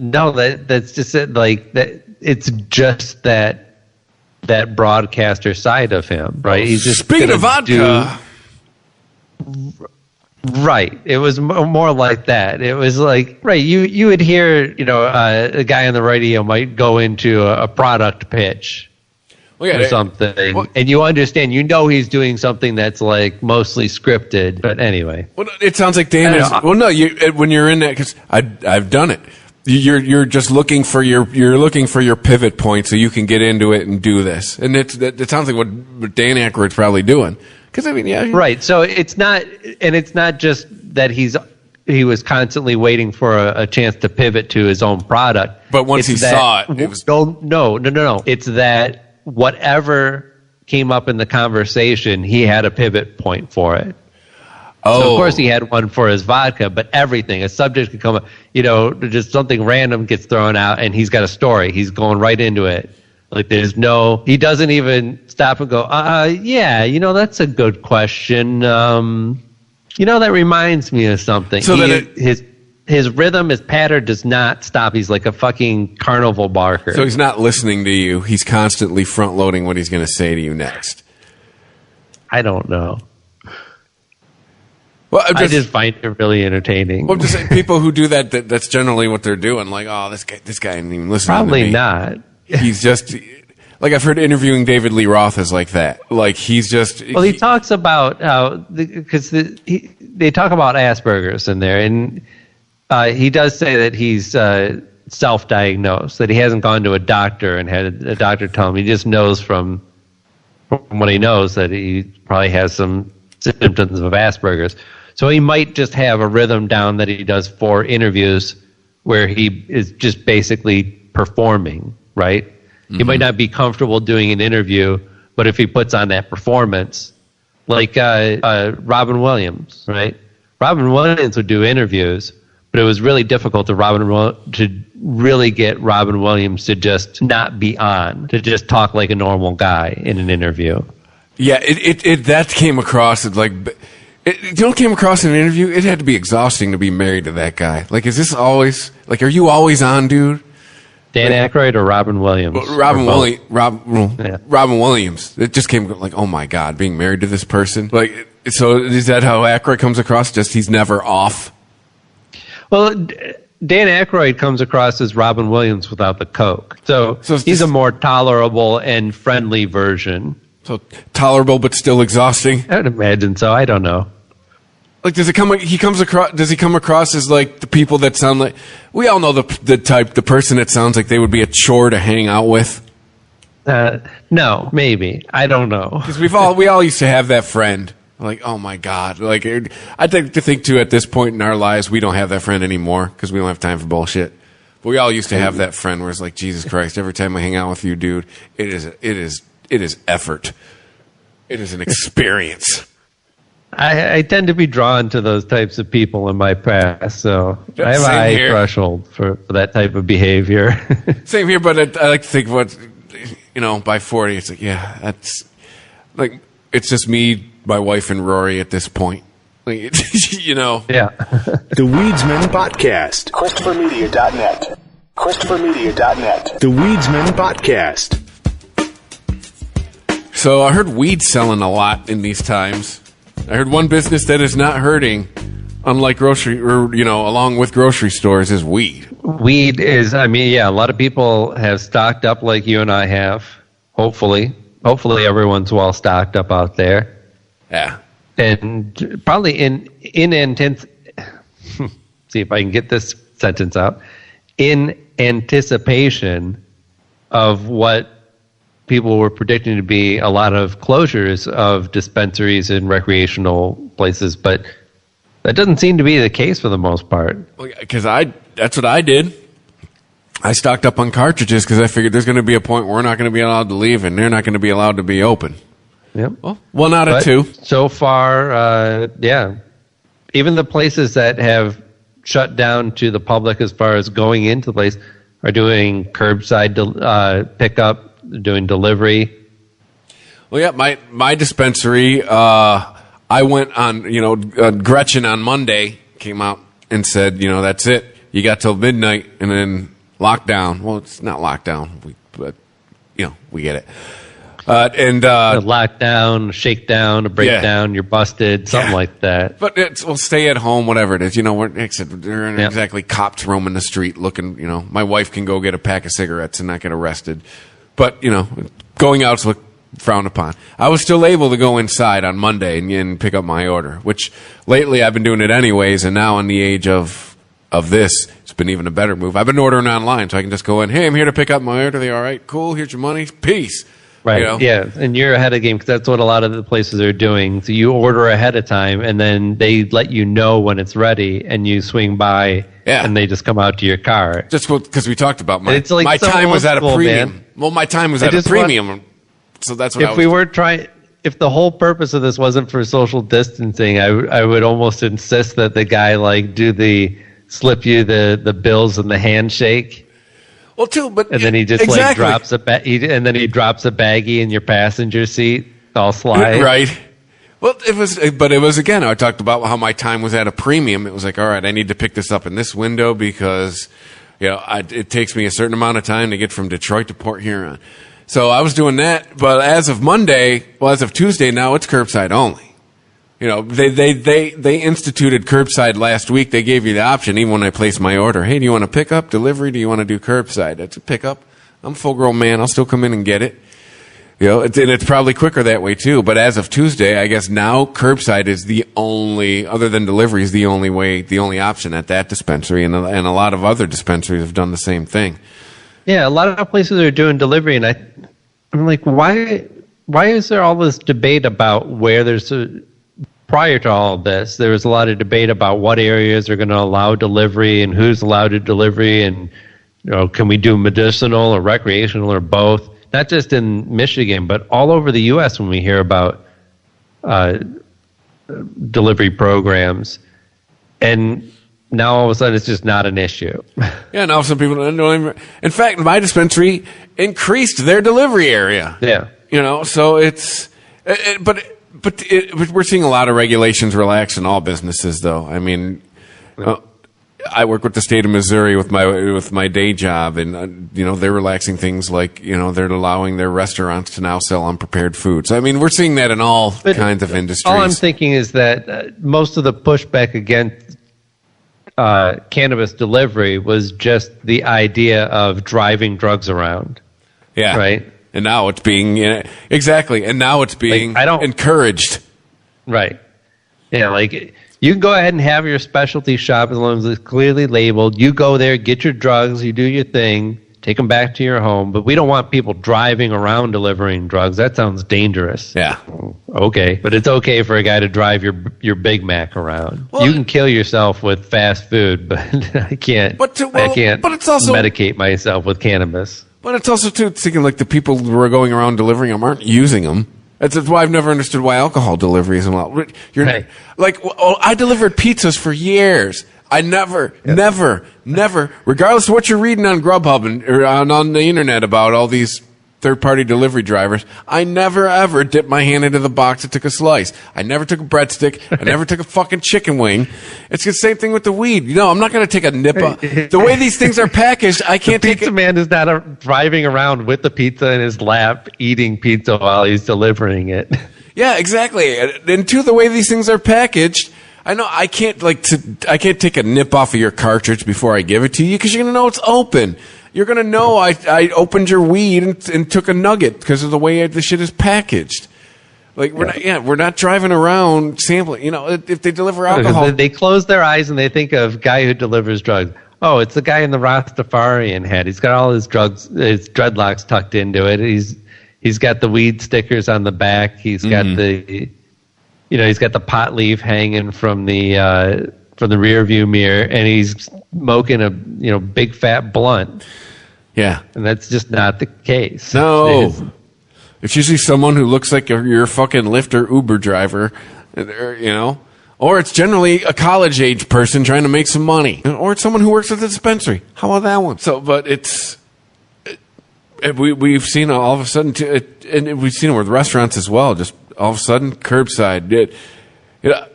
No, that's just it. Like that, it's just that broadcaster side of him, right? He's just speaking of vodka. Right. It was more like that. It was like, right. You would hear, a guy on the radio might go into a product pitch or something, and you understand, he's doing something that's like mostly scripted. But anyway, well, it sounds like Dan is. Well, no, when you're in that, because I've done it. You're just looking for your pivot point so you can get into it and do this, and it sounds like what Dan Aykroyd's probably doing. Because I mean, yeah, right. So it's not just that he was constantly waiting for a chance to pivot to his own product. But once he saw it, it was no. It's that whatever came up in the conversation, he had a pivot point for it. Oh. So of course he had one for his vodka, but everything, a subject could come up, just something random gets thrown out and he's got a story. He's going right into it. Like he doesn't even stop and go, that's a good question. That reminds me of something. So his rhythm, his pattern does not stop. He's like a fucking carnival barker. So he's not listening to you. He's constantly front loading what he's going to say to you next. I don't know. Well, I just find it really entertaining. Well, I'm just saying, people who do that's generally what they're doing. Like, oh, this guy didn't even listen to me. Probably not. He's just, like, I've heard interviewing David Lee Roth is like that. Like, he's just... Well, he talks about how, because they talk about Asperger's in there, and he does say that he's self-diagnosed, that he hasn't gone to a doctor and had a doctor tell him. He just knows from what he knows that he probably has some symptoms of Asperger's. So he might just have a rhythm down that he does for interviews where he is just basically performing, right? Mm-hmm. He might not be comfortable doing an interview, but if he puts on that performance, like Robin Williams, right? Robin Williams would do interviews, but it was really difficult to really get Robin Williams to just not be on, to just talk like a normal guy in an interview. Yeah, that came across as like... came across in an interview, it had to be exhausting to be married to that guy. Like, is this always... Like, are you always on, dude? Dan Aykroyd or Robin Williams? Robin Williams. It just came like, oh my God, being married to this person. Like, so is that how Aykroyd comes across? Just he's never off? Well, Dan Aykroyd comes across as Robin Williams without the coke. So he's a more tolerable and friendly version. So tolerable but still exhausting? I would imagine so. I don't know. Like, does he come across as like the people that sound like, we all know the person that sounds like they would be a chore to hang out with? No, maybe. I don't know. Because we all used to have that friend. Like, oh my God. Like, I'd like to think too, at this point in our lives, we don't have that friend anymore because we don't have time for bullshit. But we all used to have that friend where it's like, Jesus Christ, every time I hang out with you, dude, it is effort. It is an experience. I tend to be drawn to those types of people in my past, so I have a high threshold for that type of behavior. Same here, but I like to think by 40, it's like, yeah, that's like, it's just me, my wife, and Rory at this point. Like, Yeah. The Weedsman Podcast. ChristopherMedia.net. ChristopherMedia.net. The Weedsman Podcast. So I heard weed selling a lot in these times. I heard one business that is not hurting, unlike along with grocery stores, is weed. Weed is, a lot of people have stocked up like you and I have. Hopefully everyone's well stocked up out there. Yeah. And probably in see if I can get this sentence out, in anticipation of what people were predicting to be a lot of closures of dispensaries and recreational places, but that doesn't seem to be the case for the most part. Because that's what I did. I stocked up on cartridges because I figured there's going to be a point where we're not going to be allowed to leave and they're not going to be allowed to be open. Yep. Well, not at 2. So far, even the places that have shut down to the public as far as going into the place are doing curbside pickup, doing delivery. Well, yeah, my dispensary, I went on, Gretchen on Monday came out and said, that's it. You got till midnight and then lockdown. Well, it's not lockdown, but we get it. A lockdown, shakedown, a breakdown, you're busted, something like that. But stay at home, whatever it is. There aren't exactly cops roaming the street looking, my wife can go get a pack of cigarettes and not get arrested. But, going out's frowned upon. I was still able to go inside on Monday and pick up my order, which lately I've been doing it anyways, and now in the age of this, it's been even a better move. I've been ordering online, so I can just go in, hey, I'm here to pick up my order. They all right, cool, here's your money, peace. Right, yeah, and you're ahead of game because that's what a lot of the places are doing. So you order ahead of time, and then they let you know when it's ready, and you swing by, and they just come out to your car. Just because we talked about my like time was at a premium. Man. Well, my time was at a premium, so that's what if the whole purpose of this wasn't for social distancing, I would almost insist that the guy slip you the bills and the handshake. Well, too, but and then he just drops and then he drops a baggie in your passenger seat, all sly. Right. Well, it was again. I talked about how my time was at a premium. It was like, all right, I need to pick this up in this window because, it takes me a certain amount of time to get from Detroit to Port Huron. So I was doing that, but as of Tuesday, now it's curbside only. They instituted curbside last week. They gave you the option, even when I placed my order. Hey, do you want to pick up, delivery? Do you want to do curbside? That's a pickup. I'm a full-grown man. I'll still come in and get it. It's probably quicker that way too. But as of Tuesday, I guess now curbside is the only, other than delivery, is the only option at that dispensary, and a lot of other dispensaries have done the same thing. Yeah, a lot of places are doing delivery, and I'm like, why is there all this debate about where there's prior to all of this, there was a lot of debate about what areas are going to allow delivery and who's allowed to delivery, and can we do medicinal or recreational or both? Not just in Michigan, but all over the U.S. when we hear about delivery programs, and now all of a sudden it's just not an issue. Yeah, now some people don't even. In fact, my dispensary increased their delivery area. Yeah, so it's, but we're seeing a lot of regulations relax in all businesses, though. I mean, I work with the state of Missouri with my day job, and they're relaxing things like they're allowing their restaurants to now sell unprepared food. So I mean, we're seeing that in all kinds of industries. All I'm thinking is that most of the pushback against cannabis delivery was just the idea of driving drugs around. Yeah. Right. And now it's being encouraged. Right. Yeah, you can go ahead and have your specialty shop as long as it's clearly labeled. You go there, get your drugs, you do your thing, take them back to your home. But we don't want people driving around delivering drugs. That sounds dangerous. Yeah. Okay. But it's okay for a guy to drive your Big Mac around. Well, you can kill yourself with fast food, but I can't. I can't medicate myself with cannabis. But it's also, too, thinking like the people who are going around delivering them aren't using them. That's why I've never understood why alcohol delivery isn't allowed. Right. I delivered pizzas for years. I never, regardless of what you're reading on Grubhub or on the internet about all these third-party delivery drivers, I never, ever dipped my hand into the box and took a slice. I never took a breadstick. I never took a fucking chicken wing. It's the same thing with the weed. I'm not going to take a nip. The way these things are packaged, I can't take it. The pizza man is not driving around with the pizza in his lap, eating pizza while he's delivering it. Yeah, exactly. And two, the way these things are packaged, I know I can't take a nip off of your cartridge before I give it to you because you're going to know it's open. You're going to know I opened your weed and took a nugget because of the way the shit is packaged. Like we're not driving around sampling. You know, if they deliver alcohol, they close their eyes and they think of guy who delivers drugs. Oh, it's the guy in the Rastafarian hat. He's got all his dreadlocks tucked into it. He's got the weed stickers on the back. He's got he's got the pot leaf hanging from the rear view mirror, and he's smoking a big fat blunt. Yeah, and that's just not the case. No. It's usually someone who looks like you're a fucking Lyft or Uber driver, or it's generally a college-age person trying to make some money, or it's someone who works at the dispensary. How about that one? So, but we've seen all of a sudden, and we've seen it with restaurants as well. Just all of a sudden, curbside.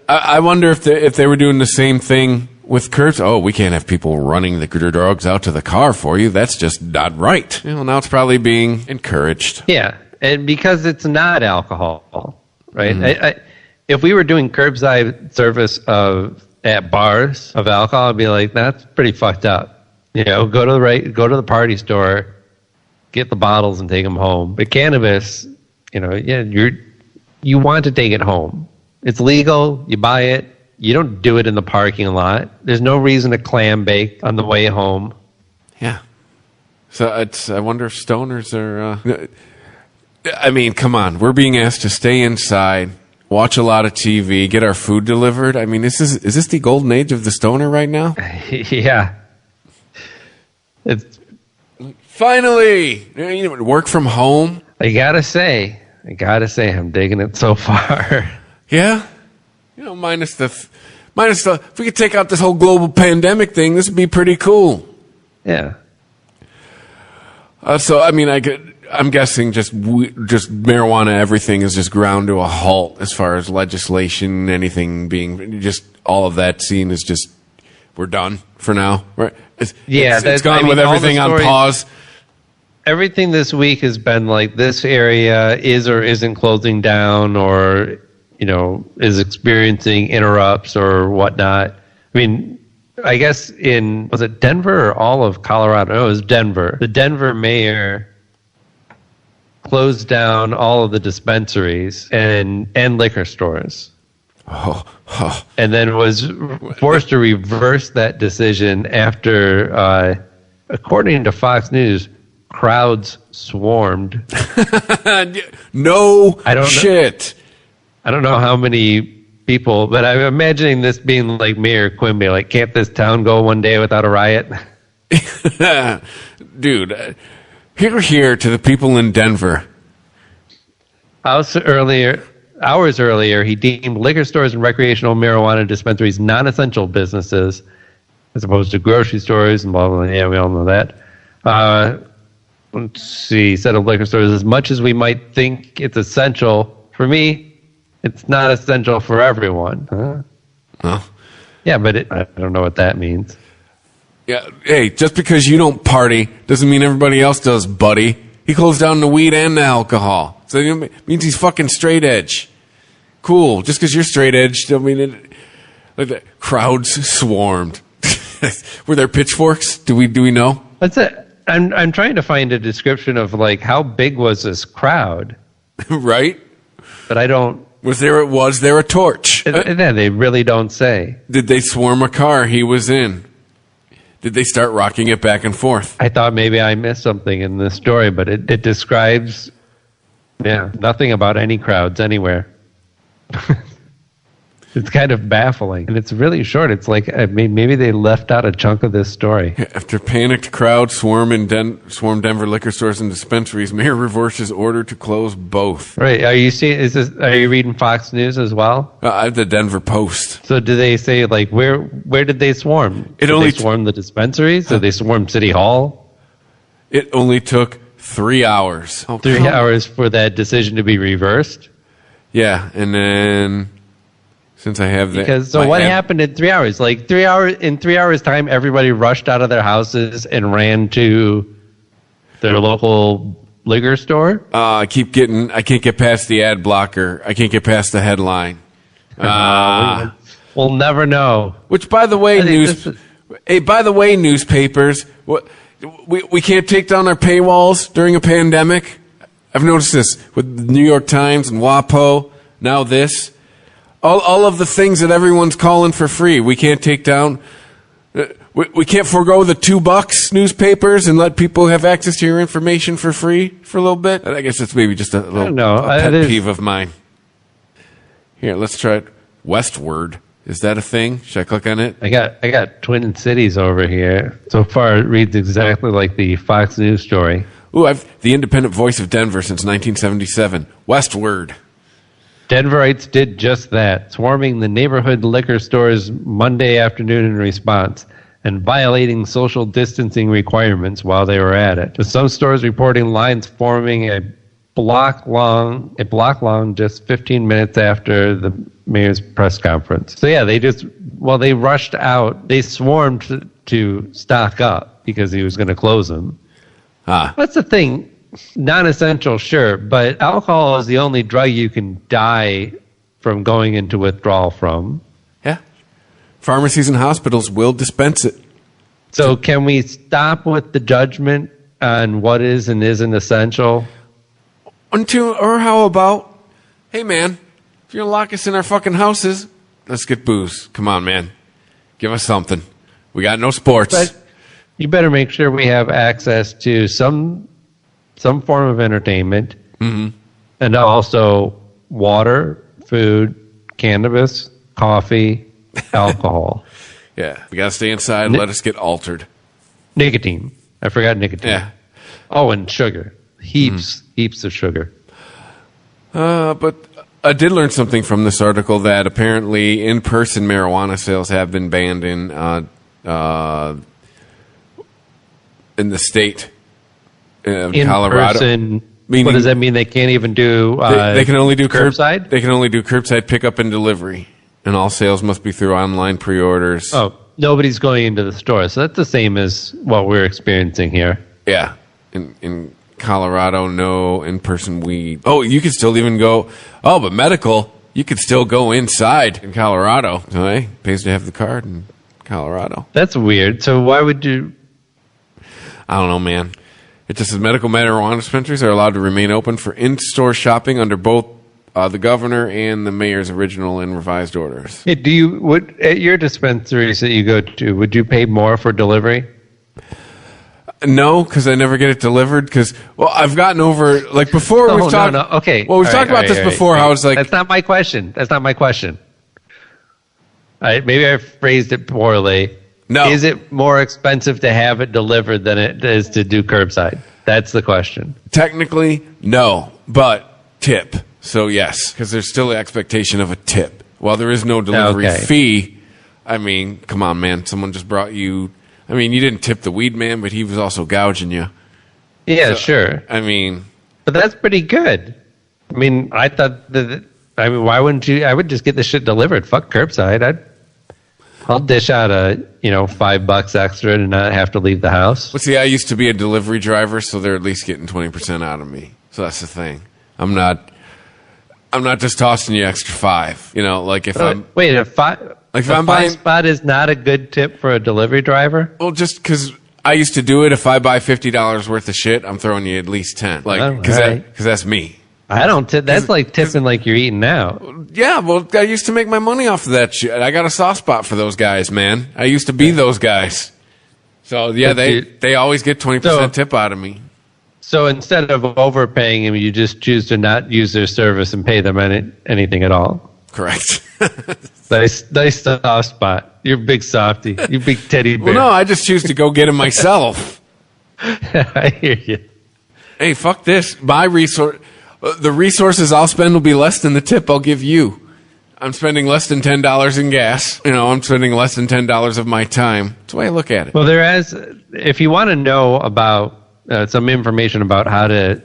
I wonder if they were doing the same thing with curbs. Oh, we can't have people running the drugs out to the car for you. That's just not right. Now it's probably being encouraged. Yeah. And because it's not alcohol, right? If we were doing curbside service at bars of alcohol, I'd be like, that's pretty fucked up. Go to the party store, get the bottles and take them home. But cannabis, you want to take it home. It's legal. You buy it. You don't do it in the parking lot. There's no reason to clam bake on the way home. Yeah. So I wonder if stoners are. I mean, come on. We're being asked to stay inside, watch a lot of TV, get our food delivered. I mean, is this the golden age of the stoner right now? Yeah. It's finally work from home. I gotta say, I'm digging it so far. Yeah, minus the if we could take out this whole global pandemic thing, this would be pretty cool. Yeah. So I mean, I'm guessing just marijuana, everything is just ground to a halt as far as legislation, anything being just all of that scene is just we're done for now, right? It's gone with everything on pause. Everything this week has been like this area is or isn't closing down, or is experiencing interrupts or whatnot. I mean, I guess was it Denver or all of Colorado? No, it was Denver. The Denver mayor closed down all of the dispensaries and liquor stores. And then was forced to reverse that decision after, according to Fox News, crowds swarmed. No shit. I don't know how many people, but I'm imagining this being like Mayor Quimby. Like, can't this town go one day without a riot? Dude, here to the people in Denver. Hours earlier, he deemed liquor stores and recreational marijuana dispensaries non-essential businesses, as opposed to grocery stores and blah, blah, blah. Yeah, we all know that. Let's see. He said of liquor stores, as much as we might think it's essential, for me, it's not essential for everyone. Huh? Oh. Yeah, but I don't know what that means. Yeah. Hey, just because you don't party doesn't mean everybody else does, buddy. He closed down the weed and the alcohol. So it means he's fucking straight edge. Cool. Just because you're straight edge, I mean, like the crowds swarmed. Were there pitchforks? Do we know? That's it. I'm trying to find a description of like how big was this crowd, right? But I don't. Was there a torch? They really don't say. Did they swarm a car he was in? Did they start rocking it back and forth? I thought maybe I missed something in this story, but it describes, nothing about any crowds anywhere. It's kind of baffling, and it's really short. It's like maybe they left out a chunk of this story. After panicked crowd swarm Denver liquor stores and dispensaries, Mayor reverses order to close both. Right? Are you reading Fox News as well? The Denver Post. So do they say like where did they swarm? Did they swarm the dispensaries? Did they swarm City Hall? It only took 3 hours. 3 hours for that decision to be reversed. Yeah, and then. Since I have that. What happened in 3 hours? Like 3 hours, in 3 hours time, everybody rushed out of their houses and ran to their local liquor store? I can't get past the ad blocker. I can't get past the headline. We'll never know. Which, by the way, newspapers, we can't take down our paywalls during a pandemic. I've noticed this with the New York Times and WAPO. now this. All of the things that everyone's calling for free. We can't take down. We can't forego the $2 newspapers and let people have access to your information for free for a little bit. I guess it's maybe just a little pet peeve of mine. Here, let's try it. Westward. Is that a thing? Should I click on it? I got Twin Cities over here. So far, it reads exactly like the Fox News story. Ooh, I've the independent voice of Denver since 1977. Westward. Denverites did just that, swarming the neighborhood liquor stores Monday afternoon in response and violating social distancing requirements while they were at it. With some stores reporting lines forming a block long just 15 minutes after the mayor's press conference. So yeah, they rushed out. They swarmed to stock up because he was going to close them. That's the thing. Non-essential, sure, but alcohol is the only drug you can die from going into withdrawal from. Yeah. Pharmacies and hospitals will dispense it. So can we stop with the judgment on what is and isn't essential? Or how about, hey man, if you're going to lock us in our fucking houses, let's get booze. Come on, man. Give us something. We got no sports. But you better make sure we have access to some form of entertainment, and also water, food, cannabis, coffee, alcohol. Yeah, we got to stay inside and let us get altered. Nicotine. I forgot nicotine. Yeah. Oh, and sugar. Heaps of sugar. But I did learn something from this article that apparently in-person marijuana sales have been banned in the state. In Colorado. Person, what does that mean? They can't even do. They can only do curbside. They can only do curbside pickup and delivery, and all sales must be through online pre-orders. Oh, nobody's going into the store, so that's the same as what we're experiencing here. Yeah, in Colorado, no in-person weed. Oh, you could still even go. Oh, but medical, you could still go inside in Colorado. So, hey, pays to have the card in Colorado. That's weird. So why would you? I don't know, man. It just says medical marijuana dispensaries are allowed to remain open for in-store shopping under both the governor and the mayor's original and revised orders. Hey, at your dispensaries that you go to, would you pay more for delivery? No, because I never get it delivered. Because I've gotten over like before we've talked. No. Okay. Well, we've talked about this before. How it's like that's not my question. Maybe I phrased it poorly. No. Is it more expensive to have it delivered than it is to do curbside? That's the question. Technically, no, but tip. So yes, because there's still the expectation of a tip. While there is no delivery fee, I mean, come on, man. Someone just brought you. I mean, you didn't tip the weed man, but he was also gouging you. Yeah, so, sure. I mean, but that's pretty good. I mean, I thought that. I mean, why wouldn't you? I would just get the shit delivered. Fuck curbside. I'll dish out $5 extra to not have to leave the house. Well, see, I used to be a delivery driver, so they're at least getting 20% out of me. So that's the thing. I'm not just tossing you extra $5. You know, like if I'm wait, if I'm buying spot is not a good tip for a delivery driver. Well, just because I used to do it, if I buy $50 worth of shit, I'm throwing you at least 10. Like because that's me. I don't tip. That's like tipping like you're eating out. Yeah, well, I used to make my money off of that shit. I got a soft spot for those guys, man. I used to be those guys. So, yeah, they always get 20% tip out of me. So instead of overpaying them, you just choose to not use their service and pay them anything at all. Correct. Nice soft spot. You're a big softy. You big teddy bear. Well, no, I just choose to go get them myself. I hear you. Hey, fuck this. The resources I'll spend will be less than the tip I'll give you. I'm spending less than $10 in gas. You know, I'm spending less than $10 of my time. That's the way I look at it. Well, if you want to know about some information about how to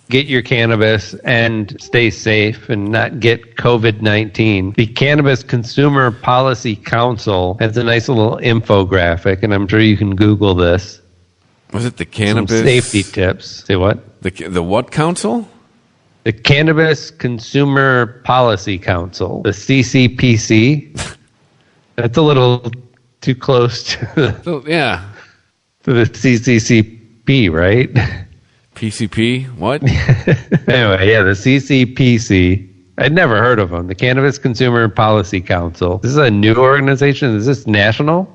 get your cannabis and stay safe and not get COVID-19, the Cannabis Consumer Policy Council has a nice little infographic, and I'm sure you can Google this. Was it the cannabis? Some safety tips. Say what? The what council? The Cannabis Consumer Policy Council, the CCPC. That's a little too close to the CCCP, right? PCP? What? Anyway, yeah, the CCPC. I'd never heard of them. The Cannabis Consumer Policy Council. This is a new organization. Is this national?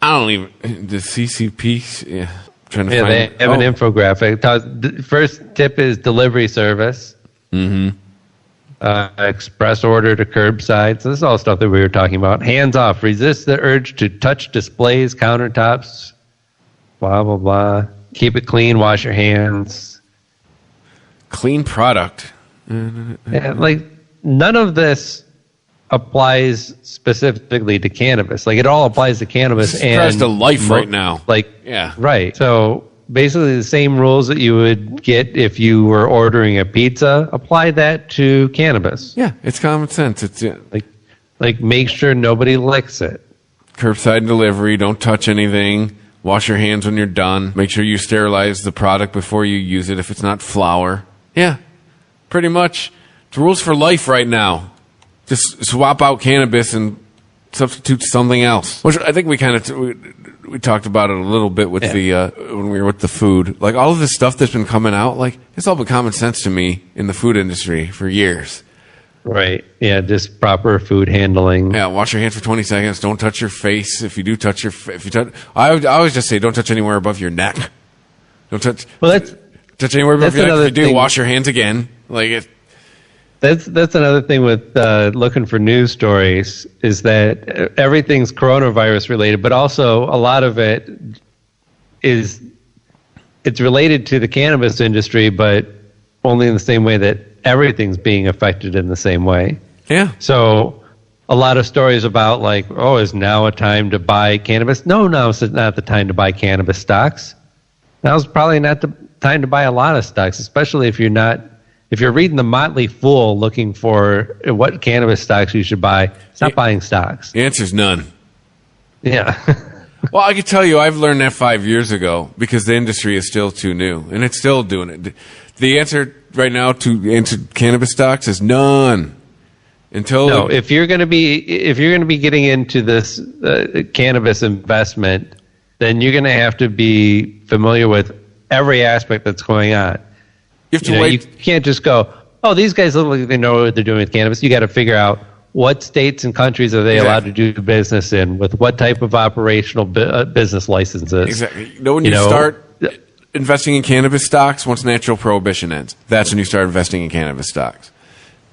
I don't even the CCP. Yeah, trying to Yeah, find. they have an infographic. First tip is delivery service. Mm-hmm. Express order to curbside. So this is all stuff that we were talking about. Hands off. Resist the urge to touch displays, countertops, blah, blah, blah. Keep it clean. Wash your hands. Clean product. Yeah, like, none of this applies specifically to cannabis. Like, it all applies to cannabis. This applies to life right now. Like, Yeah. Right. So basically the same rules that you would get if you were ordering a pizza, apply that to cannabis. Yeah, it's common sense. It's Like make sure nobody licks it. curbside delivery. Don't touch anything. Wash your hands when you're done. Make sure you sterilize the product before you use it if it's not flour. Yeah, pretty much. It's rules for life right now. Just swap out cannabis and substitute something else. Which I think we kind of we talked about it a little bit with the when we were with the food. Like all of this stuff that's been coming out, like it's all been common sense to me in the food industry for years. Right. Yeah, just proper food handling. Yeah, wash your hands for 20 seconds. Don't touch your face. If you do touch I always just say don't touch anywhere above your neck. Don't touch. Well, touch anywhere above that's your neck. If another you do, thing. wash your hands again. Like it. That's another thing with looking for news stories is that everything's coronavirus related, but also a lot of it it's related to the cannabis industry, but only in the same way that everything's being affected in the same way. Yeah. So a lot of stories about like, oh, is now a time to buy cannabis? No, it's not the time to buy cannabis stocks. Now's probably not the time to buy a lot of stocks, especially if you're reading the Motley Fool looking for what cannabis stocks you should buy. Stop buying stocks. The answer's none. Yeah. Well, I can tell you, I've learned that 5 years ago because the industry is still too new, and it's still doing it. The answer right now to answer cannabis stocks is none. Until if you're going to be getting into this cannabis investment, then you're going to have to be familiar with every aspect that's going on. You have to wait. You can't just go, oh, these guys look like they know what they're doing with cannabis. You got to figure out what states and countries are they allowed to do business in, with what type of operational business licenses. Exactly. When you start investing in cannabis stocks, once natural prohibition ends, that's when you start investing in cannabis stocks.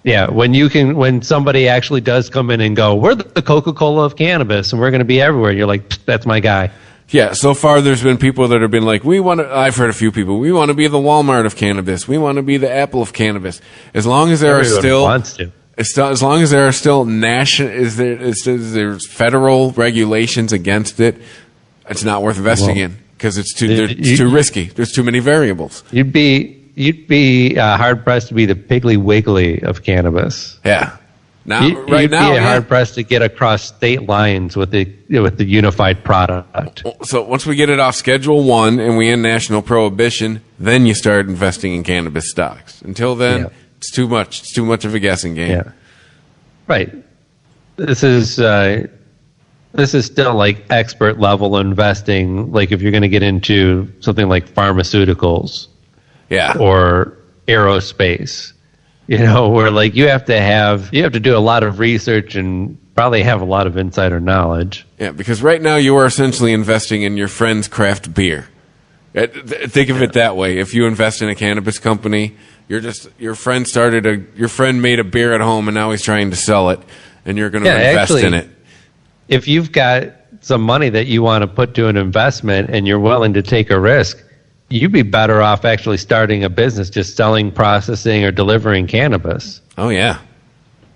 Yeah, when somebody actually does come in and go, we're the Coca-Cola of cannabis and we're going to be everywhere. You're like, that's my guy. Yeah, so far there's been people that have been like, I've heard a few people, we want to be the Walmart of cannabis. We want to be the Apple of cannabis. As long as there Everyone are still wants to. As long as there are still there's federal regulations against it, it's not worth investing in because it's too risky. There's too many variables. You'd be hard pressed to be the Piggly Wiggly of cannabis. Yeah. You'd be hard pressed to get across state lines with the unified product. So once we get it off Schedule 1 and we end national prohibition, then you start investing in cannabis stocks. Until then, it's too much. It's too much of a guessing game. Yeah. Right. This is still like expert level investing. Like if you're going to get into something like pharmaceuticals, or aerospace, where like you have to do a lot of research and probably have a lot of insider knowledge. Yeah, because right now you are essentially investing in your friend's craft beer. Think of it that way. If you invest in a cannabis company, your friend made a beer at home and now he's trying to sell it, and you're going to invest in it. If you've got some money that you want to put to an investment and you're willing to take a risk, you'd be better off actually starting a business just selling, processing, or delivering cannabis. Oh, yeah.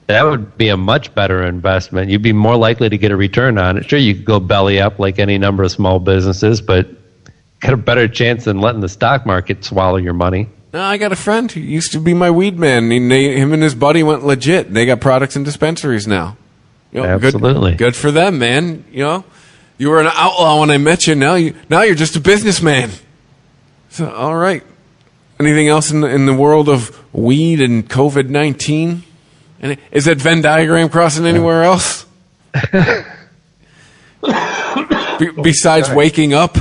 That would be a much better investment. You'd be more likely to get a return on it. Sure, you could go belly up like any number of small businesses, but got a better chance than letting the stock market swallow your money. No, I got a friend who used to be my weed man. Him and his buddy went legit. They got products in dispensaries now. Absolutely. Good for them, man. You were an outlaw when I met you. Now you're just a businessman. So, all right. Anything else in the world of weed and COVID-19? And is that Venn diagram crossing anywhere else? Besides waking up?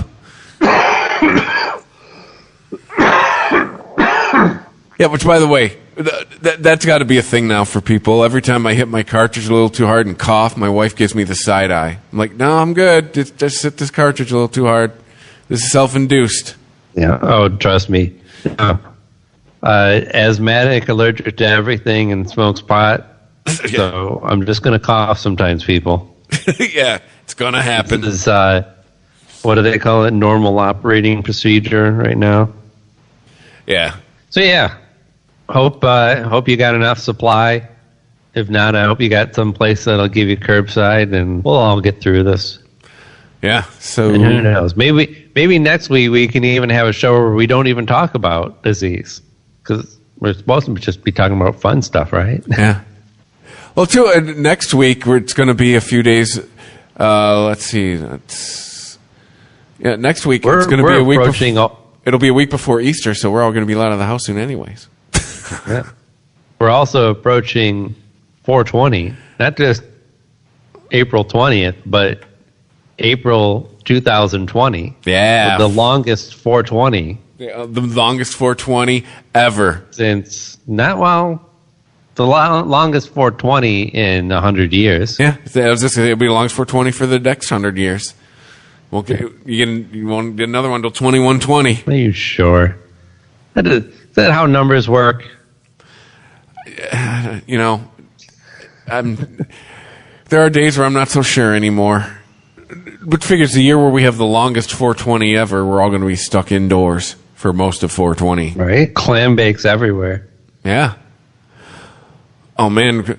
Yeah, which, by the way, that's got to be a thing now for people. Every time I hit my cartridge a little too hard and cough, my wife gives me the side eye. I'm like, no, I'm good. Just hit this cartridge a little too hard. This is self-induced. Yeah. Oh, trust me. Asthmatic, allergic to everything, and smokes pot. So I'm just going to cough sometimes, people. Yeah, it's going to happen. This is, what do they call it? Normal operating procedure right now. Yeah. So, yeah. Hope you got enough supply. If not, I hope you got some place that'll give you curbside, and we'll all get through this. Yeah. So and who knows? Maybe next week we can even have a show where we don't even talk about disease, because we're supposed to just be talking about fun stuff, right? Yeah. Well, too, next week it's going to be a few days. Let's see. Next week it's going to be a week. It'll be a week before Easter, so we're all going to be out of the house soon, anyways. Yeah. We're also approaching 420, not just April 20th, but April 2020. Yeah. The longest 420. Yeah, the longest 420 ever. Since, the longest 420 in 100 years. Yeah. It'll be the longest 420 for the next 100 years. Well, you won't get another one till 2120. Are you sure? Is that how numbers work? You know, there are days where I'm not so sure anymore. But figures the year where we have the longest 420 ever, we're all going to be stuck indoors for most of 420. Right? Clam bakes everywhere. Yeah. Oh, man.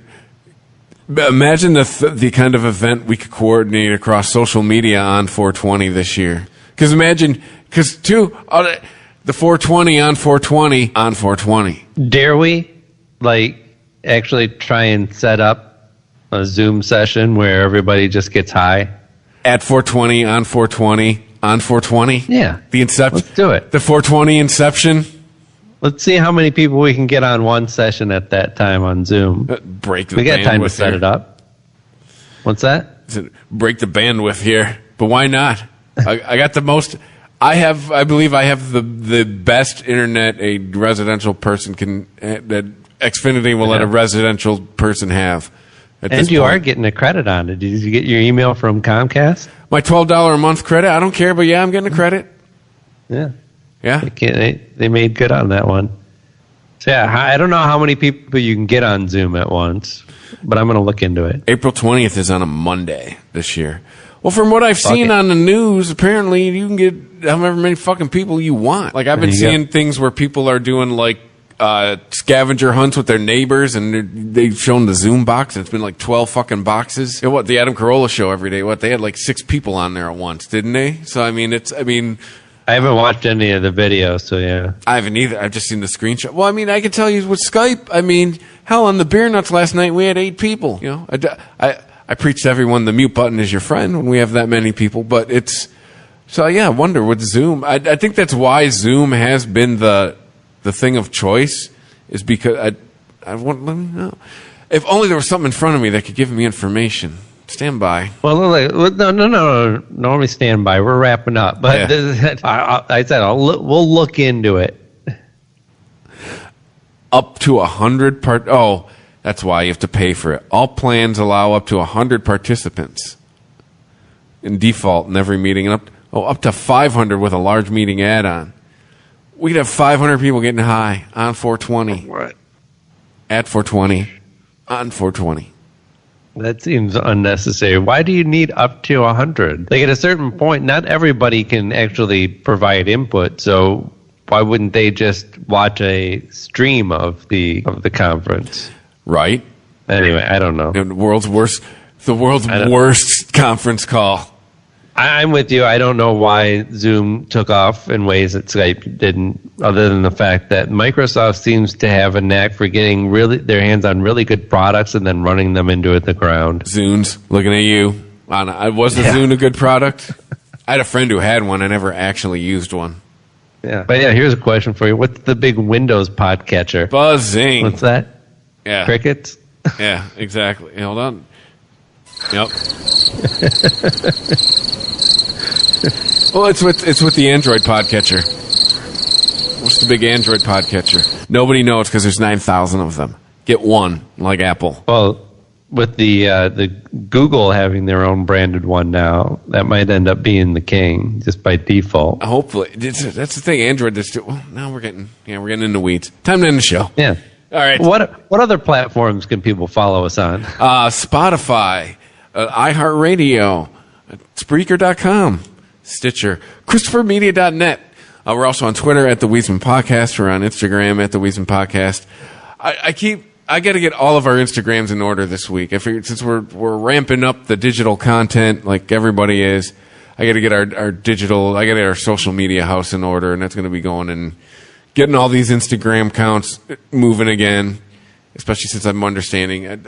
Imagine the kind of event we could coordinate across social media on 420 this year. Because the 420 on 420 on 420. Dare we, actually try and set up a Zoom session where everybody just gets high? At 420 on 420 on 420? Yeah. The inception. Let's do it. The 420 inception. Let's see how many people we can get on one session at that time on Zoom. We got time to set it up. What's that? Break the bandwidth here. But why not? I got the most. I believe I have the best internet a residential person can, that Xfinity will let a residential person have. And you are getting a credit on it. Did you get your email from Comcast? My $12 a month credit? I don't care, but yeah, I'm getting a credit. Yeah. Yeah. They made good on that one. So yeah, I don't know how many people you can get on Zoom at once, but I'm going to look into it. April 20th is on a Monday this year. Well, from what I've seen on the news, apparently you can get however many fucking people you want. Like, I've been seeing things where people are doing, scavenger hunts with their neighbors, and they've shown the Zoom box, and it's been 12 fucking boxes. The Adam Carolla show every day, they had 6 people on there at once, didn't they? So, I haven't watched any of the videos, so yeah. I haven't either. I've just seen the screenshot. Well, I can tell you with Skype, hell, on the Beer Nuts last night, we had 8 people. You know, I preach to everyone the mute button is your friend when we have that many people, but it's... So, yeah, I wonder with Zoom. I think that's why Zoom has been the thing of choice, is because I want... Let me know. If only there was something in front of me that could give me information. Stand by. Well, no. Normally stand by. We're wrapping up. But I said we'll look into it. Up to 100 Oh, that's why you have to pay for it. All plans allow up to 100 participants in default in every meeting. And up to 500 with a large meeting add-on. We could have 500 people getting high on 420. What? At 420. On 420. That seems unnecessary. Why do you need up to 100? At a certain point, not everybody can actually provide input, so why wouldn't they just watch a stream of the conference? Right. Anyway, I don't know. The world's worst conference call. I'm with you. I don't know why Zoom took off in ways that Skype didn't, other than the fact that Microsoft seems to have a knack for getting their hands on really good products and then running them into the ground. Zunes, looking at you. Was the Zune a good product? I had a friend who had one. I never actually used one. Yeah. But yeah, here's a question for you. What's the big Windows podcatcher? Buzzing. What's that? Yeah. Crickets? Yeah, exactly. Hold on. Yep. Well, it's with the Android podcatcher. What's the big Android podcatcher? Nobody knows because there's 9,000 of them. Get one, like Apple. Well, with the Google having their own branded one now, that might end up being the king just by default. Hopefully, that's the thing. Android. Well, now we're getting in the weeds. Time to end the show. Yeah. All right. What other platforms can people follow us on? Spotify, iHeartRadio, Spreaker.com, Stitcher, ChristopherMedia.net. We're also on Twitter at The Wiesman Podcast. We're on Instagram at The Wiesman Podcast. I got to get all of our Instagrams in order this week. I figured since we're ramping up the digital content like everybody is, I got to get our social media house in order, and that's going to be going and getting all these Instagram accounts moving again, especially since I'm understanding. I've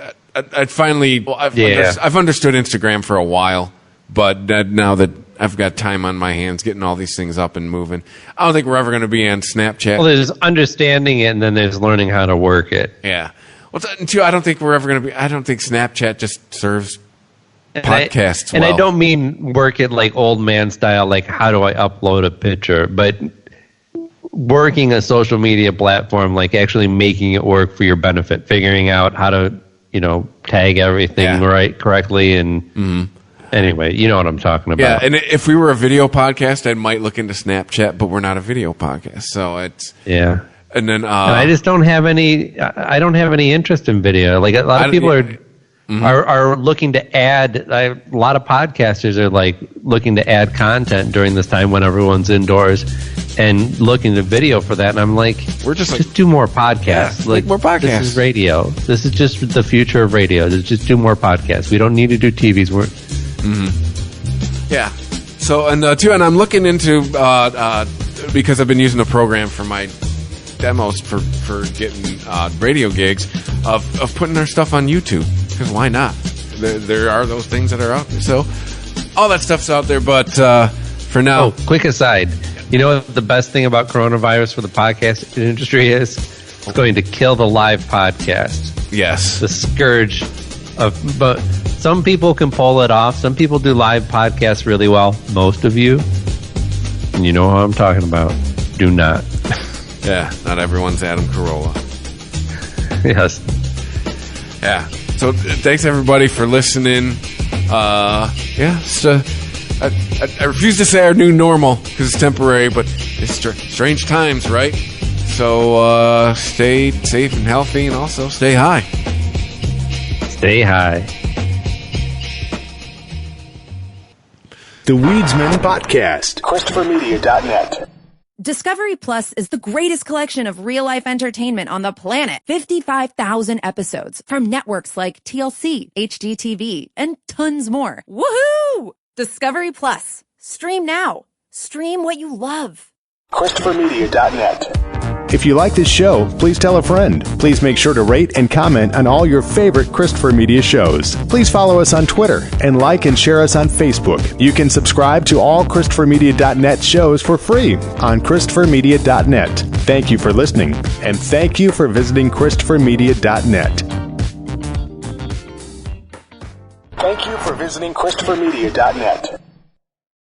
understood Instagram for a while, but now that I've got time on my hands getting all these things up and moving, I don't think we're ever going to be on Snapchat. Well, there's understanding it, and then there's learning how to work it. Yeah. Well, two, I don't think we're ever going to be. I don't think Snapchat just serves podcasts well. And I don't mean work it like old man style, like how do I upload a picture, but working a social media platform, like actually making it work for your benefit, figuring out how to, tag everything correctly. And anyway, you know what I'm talking about. Yeah, and if we were a video podcast, I might look into Snapchat, but we're not a video podcast, so it's And then, and I just don't have any. I don't have any interest in video. Like a lot of people are looking to add. A lot of podcasters are like looking to add content during this time when everyone's indoors and looking to video for that. And I'm like, we're just do more podcasts. Yeah, like more podcasts. This is radio. This is just the future of radio. Just do more podcasts. We don't need to do TVs. Yeah. So and I'm looking into because I've been using the program for my demos for getting radio gigs of putting our stuff on YouTube, because why not? There are those things that are out there, so all that stuff's out there. But for now, quick aside, you know what the best thing about coronavirus for the podcast industry is? It's going to kill the live podcast. Yes, the scourge of. But some people can pull it off. Some people do live podcasts really well. Most of you, and you know what I'm talking about, do not. Yeah, not everyone's Adam Carolla. Yes. Yeah. So thanks everybody for listening. I refuse to say our new normal because it's temporary, but it's strange times, right? So stay safe and healthy, and also stay high. Stay high. The Weedsman Podcast. ChristopherMedia.net. Discovery Plus is the greatest collection of real-life entertainment on the planet. 55,000 episodes from networks like TLC, HGTV, and tons more. Woohoo! Discovery Plus. Stream now. Stream what you love. ChristopherMedia.net. If you like this show, please tell a friend. Please make sure to rate and comment on all your favorite Christopher Media shows. Please follow us on Twitter and like and share us on Facebook. You can subscribe to all ChristopherMedia.net shows for free on ChristopherMedia.net. Thank you for listening, and thank you for visiting ChristopherMedia.net. Thank you for visiting ChristopherMedia.net.